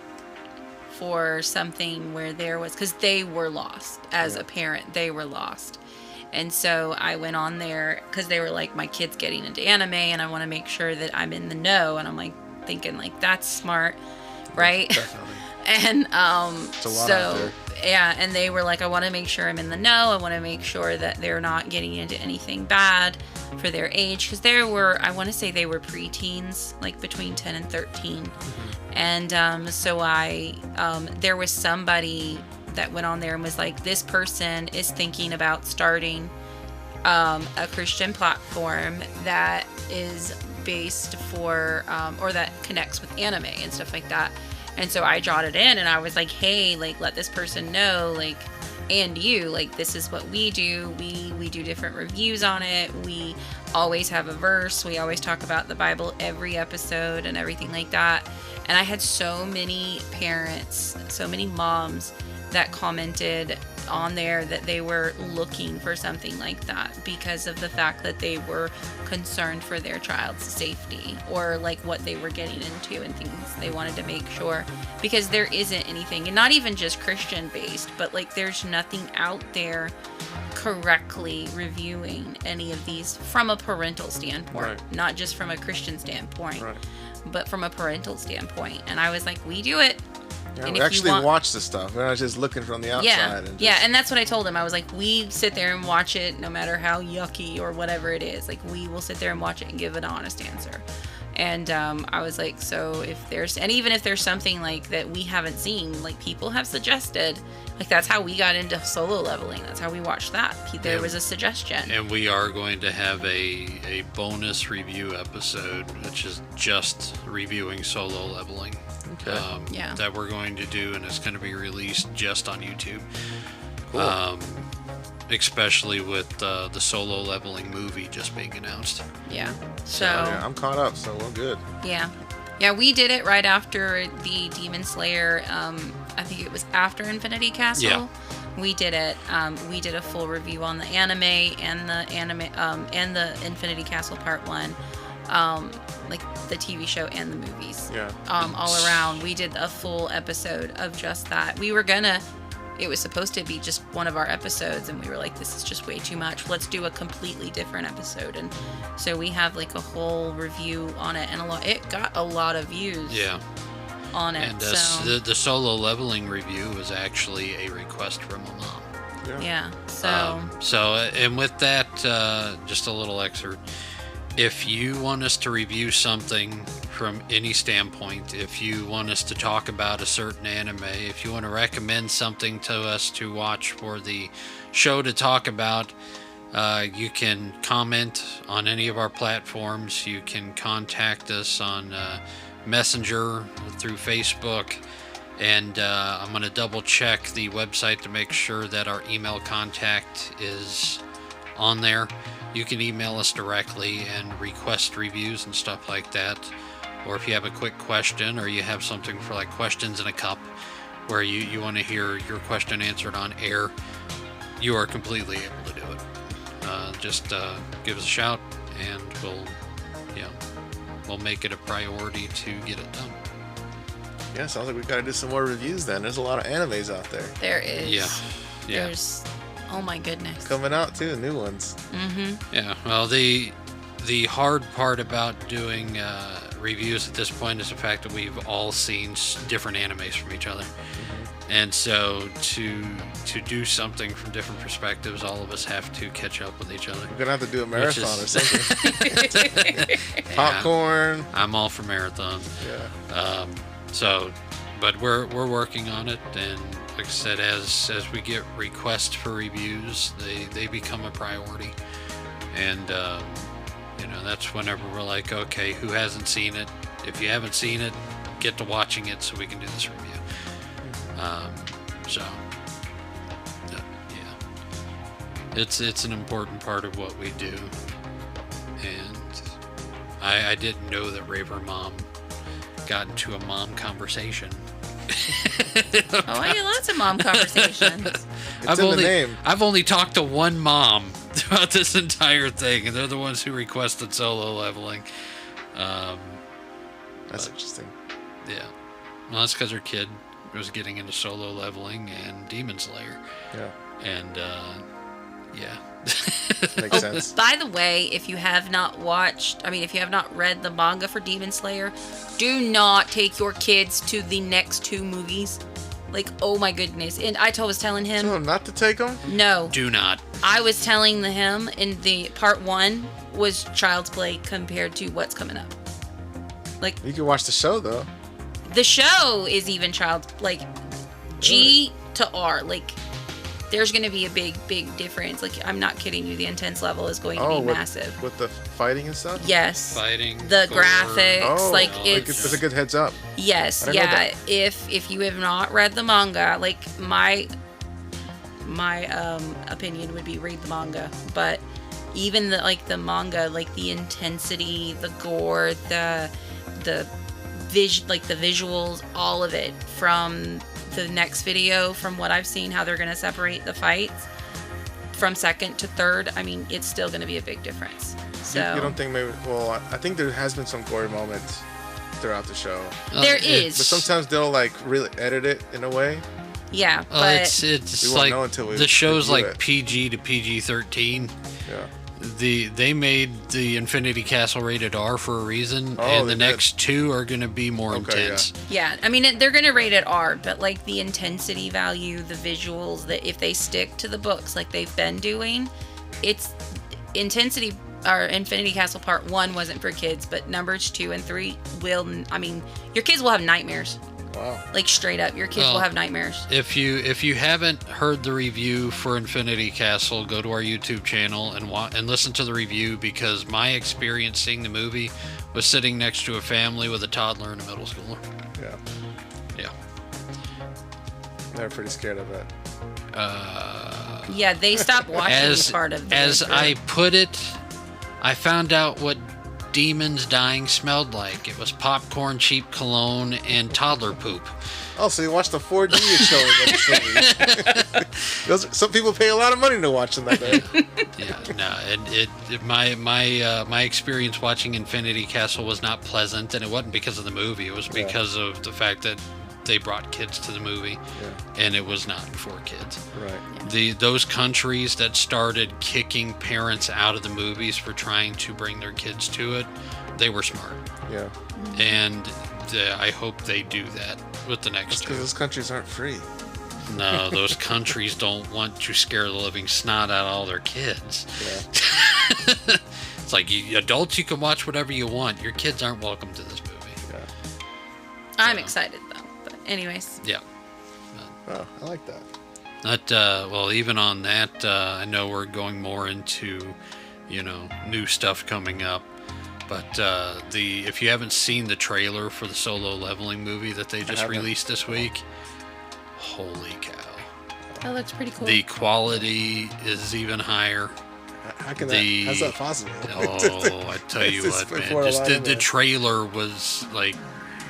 for something where there was, because they were lost as a parent, they were lost. And so I went on there because they were like, my kid's getting into anime and I want to make sure that I'm in the know. And I'm like thinking like, that's smart, right? Definitely. And It's a lot out so there. yeah, and they were like, I want to make sure I'm in the know. I want to make sure that they're not getting into anything bad for their age, because there were, I want to say they were preteens, like between 10 and 13. And so there was somebody that went on there and was like, this person is thinking about starting a Christian platform that is based for or that connects with anime and stuff like that. And so I jotted in and I was like, hey, like, let this person know, like, and you, like, this is what we do. We do different reviews on it. We always have a verse. We always talk about the Bible every episode and everything like that. And I had so many parents, so many moms that commented on there that they were looking for something like that because of the fact that they were concerned for their child's safety or like what they were getting into and things they wanted to make sure, because there isn't anything, and not even just Christian based, but like there's nothing out there correctly reviewing any of these from a parental standpoint, Right. not just from a Christian standpoint, Right. but from a parental standpoint. And I was like, we do it. Yeah, And we if you actually want- watch the stuff. We're not just looking from the outside. Yeah, And yeah, just- and that's what I told him. I was like, we sit there and watch it, no matter how yucky or whatever it is. Like, we will sit there and watch it and give an honest answer. And I was like, so if there's, and even if there's something like that we haven't seen, like people have suggested, like that's how we got into Solo Leveling. That's how we watched that. There Yeah. was a suggestion. And we are going to have a bonus review episode, which is just reviewing Solo Leveling. Okay. Yeah. That we're going to do, and it's going to be released just on YouTube. Cool. Especially with the Solo Leveling movie just being announced. Yeah. So, Yeah, I'm caught up, so we're good. yeah. Yeah, we did it right after the Demon Slayer. I think it was after Infinity Castle. Yeah. We did it. We did a full review on the anime and the Infinity Castle Part 1. Like the TV show and the movies. Yeah. All around. We did a full episode of just that. It was supposed to be just one of our episodes, and we were like, this is just way too much. Let's do a completely different episode. And so we have like a whole review on it, and it got a lot of views Yeah. on it. And so the Solo Leveling review was actually a request from a mom. yeah. So And with that, just a little excerpt. If you want us to review something from any standpoint, if you want us to talk about a certain anime, if you want to recommend something to us to watch for the show to talk about, you can comment on any of our platforms. You can contact us on Messenger, through Facebook, and I'm going to double check the website to make sure that our email contact is on there. You can email us directly and request reviews and stuff like that. Or if you have a quick question, or you have something for like questions in a cup where you want to hear your question answered on air, you are completely able to do it. Just give us a shout, and we'll make it a priority to get it done. Yeah, sounds like we got to do some more reviews then. There's a lot of animes out there there is. Yeah. There's, oh my goodness. coming out too, new ones. Mm-hmm. Yeah, well, the hard part about doing reviews at this point is the fact that we've all seen different animes from each other, and so to do something from different perspectives, all of us have to catch up with each other. We're gonna have to do a marathon or is- something. Popcorn. I'm all for marathons. Yeah. But we're working on it, and like I said, as we get requests for reviews, they become a priority, and that's whenever we're like, okay, who hasn't seen it? If you haven't seen it, get to watching it so we can do this review. So, it's an important part of what we do, and I didn't know that Raver Mom got into a mom conversation. I get lots of mom conversations. It's in the name. I've only talked to one mom throughout this entire thing, and they're the ones who requested solo leveling. That's interesting. Yeah. Well, that's because her kid was getting into solo leveling and Demon Slayer. Yeah. And, yeah. Makes sense. By the way, if you have not read the manga for Demon Slayer, do not take your kids to the next 2 movies. Like, oh my goodness. And I was telling him... Tell him not to take them? No. Do not. I was telling him in the part 1 was child's play compared to what's coming up. Like... You can watch the show, though. The show is even like, G to R. Like, there's going to be a big difference. Like, I'm not kidding you. The intense level is going to be massive. With the fighting and stuff? Yes. Fighting. The graphics. Like, it's a good heads up. Yes. Yeah. If you have not read the manga, like, my opinion would be read the manga. But even the manga, like, the intensity, the gore, the visuals, all of it from the next video, from what I've seen, how they're going to separate the fights from second to third, I mean, it's still going to be a big difference. So You don't think maybe... Well, I think there has been some gory moments throughout the show. There is. But sometimes they'll, like, really edit it in a way. Yeah, but... It's we won't like... know until we the show's review like it. PG to PG-13. Yeah. They made the Infinity Castle rated R for a reason, Oh, and they the did. next 2 are going to be more intense. Yeah, I mean, they're going to rate it R, but, like, the intensity value, the visuals, that if they stick to the books like they've been doing, it's intensity, or Infinity Castle Part 1 wasn't for kids, but numbers 2 and 3 will, I mean, your kids will have nightmares. Wow. Like, straight up, your kids will have nightmares. If you haven't heard the review for Infinity Castle, go to our YouTube channel and listen to the review, because my experience seeing the movie was sitting next to a family with a toddler and a middle schooler. Yeah. Yeah. They're pretty scared of it. Yeah, they stopped watching part of As I put it, I found out what demons dying smelled like. It was popcorn, cheap cologne, and toddler poop. Oh, so you watched the 4D showing of this movie. Some people pay a lot of money to watch them that day. Yeah, no, my experience watching Infinity Castle was not pleasant, and it wasn't because of the movie. It was because of the fact that they brought kids to the movie, and it was not for kids. Right. Those countries that started kicking parents out of the movies for trying to bring their kids to it, they were smart. Yeah. And I hope they do that with the next 2. Because those countries aren't free. No, those countries don't want to scare the living snot out of all their kids. Yeah. It's like, adults, you can watch whatever you want. Your kids aren't welcome to this movie. Yeah. I'm excited, though. But anyways. Yeah. Oh, I like that. Well, even on that, I know we're going more into, new stuff coming up. But if you haven't seen the trailer for the solo leveling movie that they just released this week, holy cow. That looks pretty cool. The quality is even higher. How's that possible? Oh, I tell you what, man. Just the trailer was like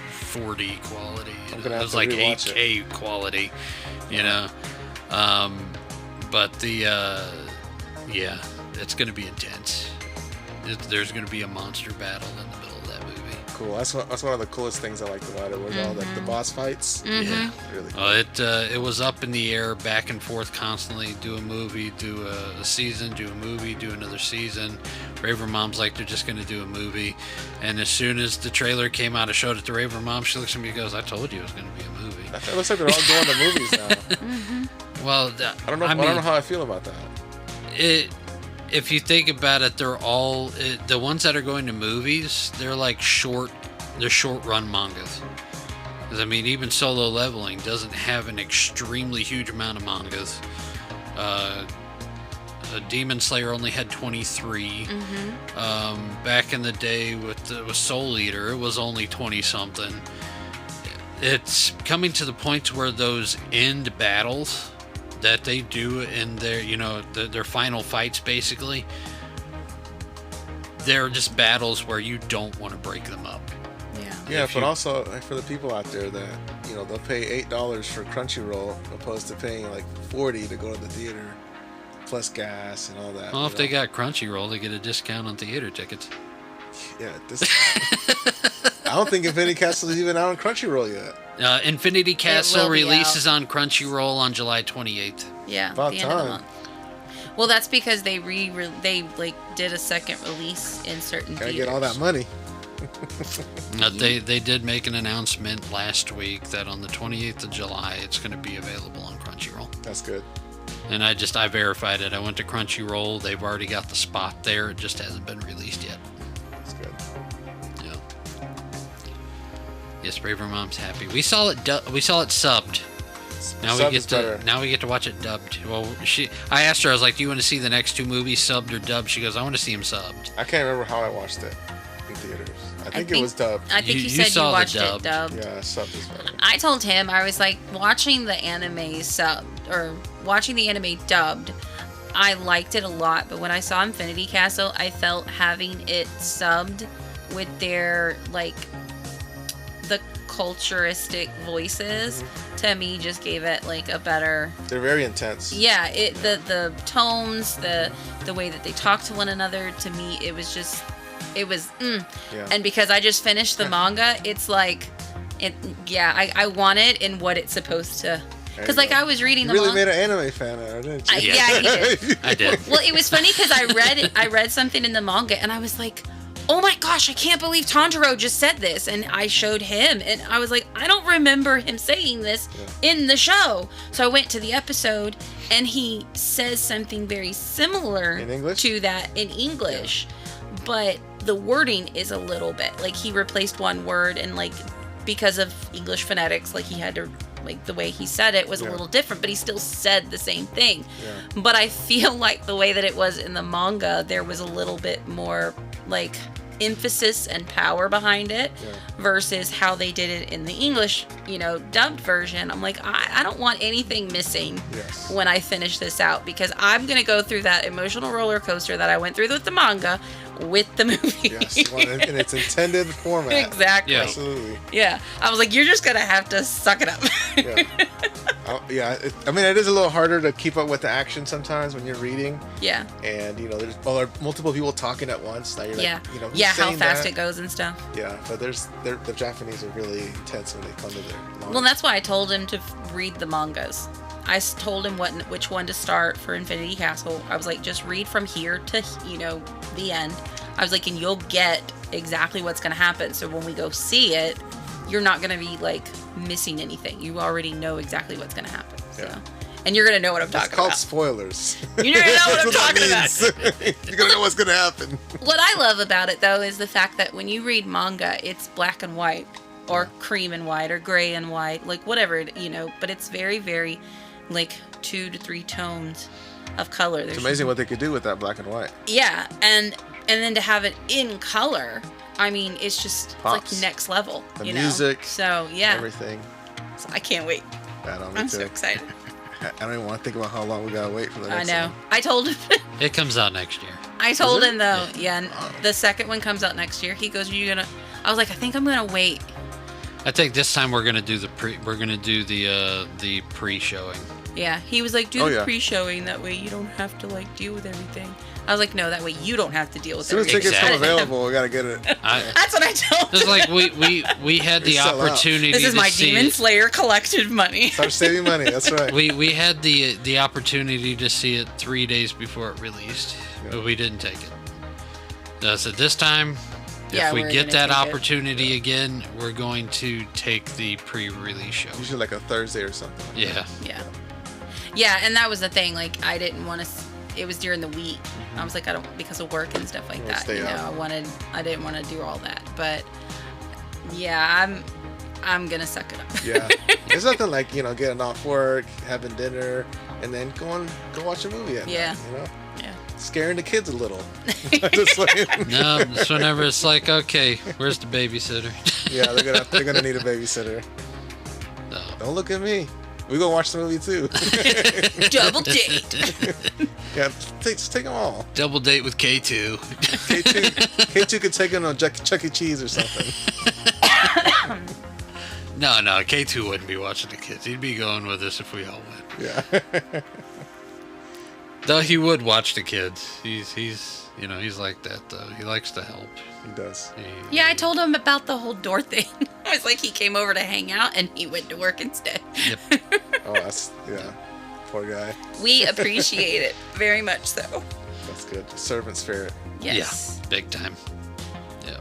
4D quality. It was like 8K quality, But it's going to be intense. There's going to be a monster battle in the middle of that movie. Cool. That's one of the coolest things I liked about it was all the boss fights. Yeah. Really cool. It was up in the air, back and forth constantly. Do a movie, do a season, do a movie, do another season. Raver Mom's like, they're just going to do a movie. And as soon as the trailer came out, I showed it to Raver Mom. She looks at me and goes, I told you it was going to be a movie. It looks like they're all going to movies now. Well, I don't know how I feel about that. If you think about it, they're all the ones that are going to movies. They're like short run mangas. 'Cause, I mean, even Solo Leveling doesn't have an extremely huge amount of mangas. Demon Slayer only had 23. Back in the day with Soul Eater, it was only 20 something. it's coming to the point where those end battles that they do in their, their final fights, basically, they're just battles where you don't want to break them up. Yeah, but also for the people out there that, they'll pay $8 for Crunchyroll opposed to paying like $40 to go to the theater, plus gas and all that. Well, if they got Crunchyroll, they get a discount on theater tickets. Yeah, I don't think Infinity Castle is even out on Crunchyroll yet. Infinity Castle releases on Crunchyroll on July 28th. Yeah, about the time. end of the month. Well, that's because they did a second release in certain Gotta theaters. get all that money. They did make an announcement last week that on the 28th of July it's going to be available on Crunchyroll. That's good. And I verified it. I went to Crunchyroll. They've already got the spot there. It just hasn't been released yet. That's good. Yeah. Yes, Raver Mom's happy. We saw it subbed. Now we get to watch it dubbed. Well, I asked her. I was like, "Do you want to see the next two movies subbed or dubbed?" She goes, "I want to see them subbed." I can't remember how I watched it in theaters. I think it was dubbed. I think You you said you saw the watched it dubbed. dubbed. Yeah, subbed is better. I told him, I was like, watching the anime subbed, or watching the anime dubbed, I liked it a lot, but when I saw Infinity Castle, I felt having it subbed with their, like, the culturistic voices, to me, just gave it, like, a better... They're very intense. Yeah, the tones, the way that they talk to one another, to me, it was just... It was, Yeah. And because I just finished the manga, it's like, I want it in what it's supposed to. Because like I was reading you the really manga. made an anime fan out of it, didn't you? Yeah, he did. I did. Well, it was funny because I read something in the manga and I was like, oh my gosh, I can't believe Tanjiro just said this. And I showed him and I was like, I don't remember him saying this in the show. So I went to the episode and he says something very similar In English? to that in English. But the wording is a little bit like he replaced one word and like because of English phonetics, like he had to like the way he said it was a little different, but he still said the same thing. Yeah. But I feel like the way that it was in the manga, there was a little bit more like emphasis and power behind it versus how they did it in the English, dubbed version. I'm like, I don't want anything missing when I finish this out because I'm going to go through that emotional roller coaster that I went through with the manga with the movie. Yes, in its intended format. Exactly. Yeah. Absolutely. Yeah. I was like, you're just going to have to suck it up. Yeah. It is a little harder to keep up with the action sometimes when you're reading. Yeah. And, there are multiple people talking at once. Now you're like, who's how saying fast that? it goes and stuff. Yeah, but the Japanese are really intense when they come to their lines. Well, that's why I told him to read the mangas. I told him which one to start for Infinity Castle. I was like, just read from here to, the end. I was like, and you'll get exactly what's going to happen. So when we go see it, you're not going to be, like, missing anything. You already know exactly what's going to happen. So. Yeah. And you're going to know what I'm talking It's called about. spoilers. You're going to know what I'm talking about. You're going to know what's going to happen. What I love about it, though, is the fact that when you read manga, it's black and white, or cream and white, or gray and white, like whatever, but it's very, very, like, 2 to 3 tones of color. It's amazing what they could do with that black and white. Yeah, and then to have it in color, I mean, it's just it's like next level. The music. So, yeah. Everything. So I can't wait. I'm so excited. I don't even want to think about how long we gotta wait for the next I know. one. I told him. It comes out next year. I told him though, and the second one comes out next year. He goes, "Are you gonna?" I was like, "I think I'm gonna wait." I think this time we're gonna do the pre-showing. Yeah, he was like, "Do the pre-showing. That way you don't have to like deal with everything." I was like, "No, that way you don't have to deal with as soon as everything." tickets come available, we gotta get it. That's what I told him. It's like we had the opportunity. This is my see Demon it. Slayer collected money. Start saving money. That's right. We had the opportunity to see it 3 days before it released, but we didn't take it. So this time, if we get that opportunity again, we're going to take the pre-release show. Usually like a Thursday or something. Yeah. Yeah, and that was the thing. Like, I didn't want to. It was during the week. I was like, I don't, because of work and stuff like that. I didn't want to do all that. But yeah, I'm gonna suck it up. Yeah, there's nothing like getting off work, having dinner, and then go watch a movie at night, Yeah. Scaring the kids a little. No, it's whenever it's like, okay, where's the babysitter? Yeah, they're gonna need a babysitter. Don't look at me. We gonna watch the movie too. Double date. Yeah, take them all. Double date with K2. K2 could take him on Chuck E. Cheese or something. No, K2 wouldn't be watching the kids. He'd be going with us if we all went. Yeah. Though he would watch the kids. He's like that though. He likes to help. He does. Yeah, I told him about the whole door thing. I was like, he came over to hang out and he went to work instead. Yep. Oh, yeah. Poor guy. We appreciate it very much so. That's good. Servant spirit. Yes. Yeah, big time. Yeah.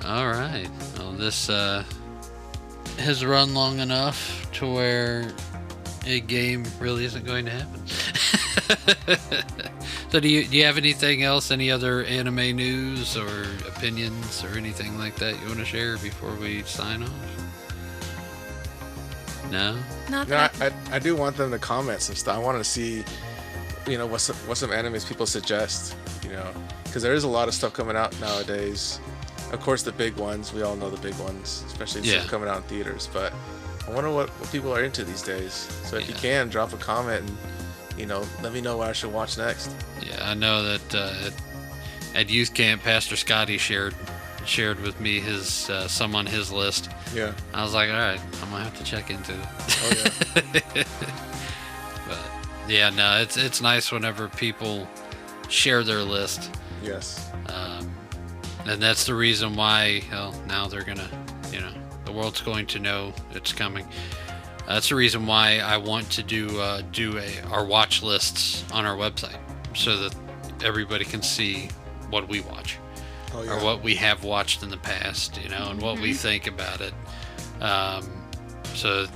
All right. Well, this has run long enough to where a game really isn't going to happen. So do you have anything else, any other anime news or opinions or anything like that you want to share before we sign off? No? Not No, that. I do want them to comment some stuff. I want to see, what some animes people suggest, because there is a lot of stuff coming out nowadays. Of course, the big ones, we all know the big ones, especially stuff coming out in theaters, but I wonder what people are into these days. So if you can, drop a comment and, let me know what I should watch next. Yeah, I know that at youth camp, Pastor Scotty shared with me his some on his list. Yeah. I was like, all right, I'm gonna have to check into it. Oh yeah. But yeah, no, it's nice whenever people share their list. Yes. And that's the reason why. Now they're gonna, the world's going to know it's coming. That's the reason why I want to do our watch lists on our website, so that everybody can see what we watch. Oh, yeah. Or what we have watched in the past, and what we think about it. So,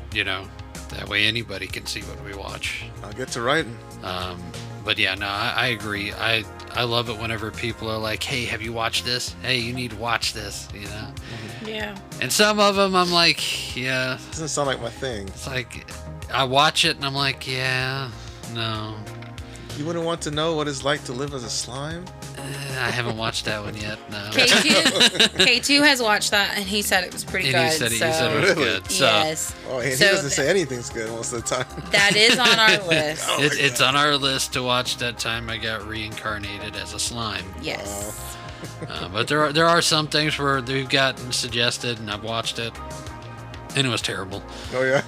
that way anybody can see what we watch. I'll get to writing. But yeah, no, I agree. I love it whenever people are like, hey, have you watched this? Hey, you need to watch this, Yeah. And some of them I'm like, yeah. Doesn't sound like my thing. It's like, I watch it and I'm like, yeah, no. You wouldn't want to know what it's like to live as a slime? I haven't watched that one yet, no. K2 has watched that, and he said it was pretty And good. he said it was good. So. Yes. Oh, and So he doesn't say anything's good most of the time. That is on our list. Oh, It's on our list to watch that time I got reincarnated as a slime. Yes. But there are some things where they've gotten suggested and I've watched it and it was terrible. Oh yeah.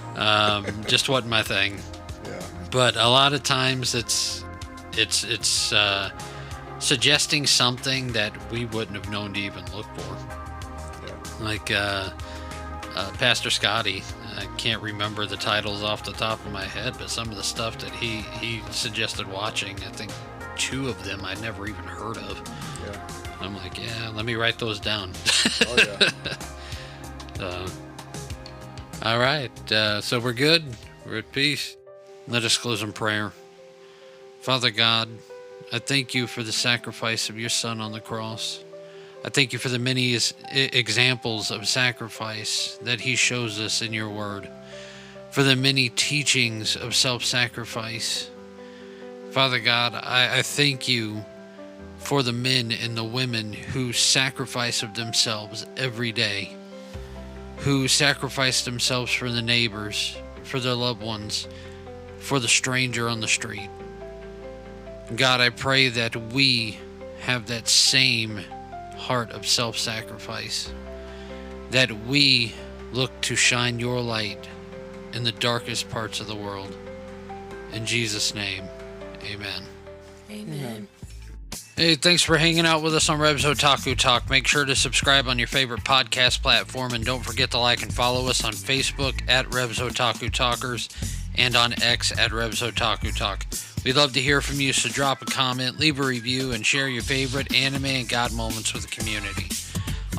Just wasn't my thing. Yeah. But a lot of times it's suggesting something that we wouldn't have known to even look for. Yeah. Like Pastor Scotty. I can't remember the titles off the top of my head, but some of the stuff that he suggested watching, I think 2 of them I'd never even heard of. Yeah. I'm like, yeah, let me write those down. Oh yeah. All right. So we're good. We're at peace. Let us close in prayer. Father God, I thank you for the sacrifice of your Son on the cross. I thank you for the many examples of sacrifice that he shows us in your word, for the many teachings of self-sacrifice. Father God, I thank you for the men and the women who sacrifice of themselves every day, who sacrifice themselves for the neighbors, for their loved ones, for the stranger on the street. God, I pray that we have that same heart of self-sacrifice, that we look to shine your light in the darkest parts of the world. In Jesus' name, amen. Amen. Hey, thanks for hanging out with us on Reb's Otaku Talk. Make sure to subscribe on your favorite podcast platform, and don't forget to like and follow us on Facebook at Reb's Otaku Talkers and on X at Reb's Otaku Talk. We'd love to hear from you, so drop a comment, leave a review, and share your favorite anime and God moments with the community.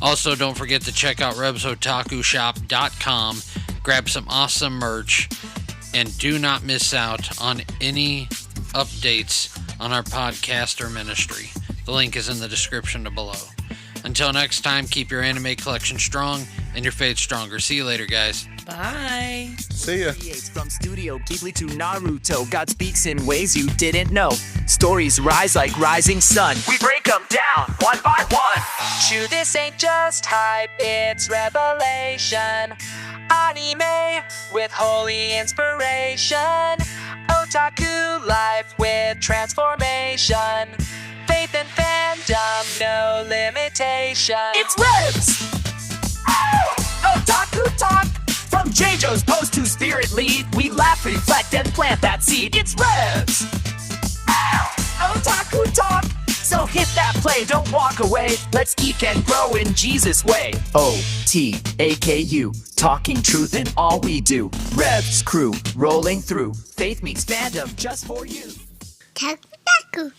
Also, don't forget to check out RebsOtakuShop.com, grab some awesome merch, and do not miss out on any updates on our podcast or ministry. The link is in the description below. Until next time, keep your anime collection strong and your faith stronger. See you later, guys. Bye. See ya. From Studio Ghibli to Naruto, God speaks in ways you didn't know. Stories rise like rising sun. We break them down one by one. True, this ain't just hype, it's revelation. Anime with holy inspiration. Otaku life with transformation. Faith and fandom, no limitation. It's Revs! Otaku talk! From J-Jo's post to Spirit Lead, we laugh, reflect, and plant that seed. It's Revs! Otaku talk! So hit that play, don't walk away. Let's eat and grow in Jesus' way. O-T-A-K-U, talking truth in all we do. Revs crew, rolling through. Faith meets fandom just for you. Otaku.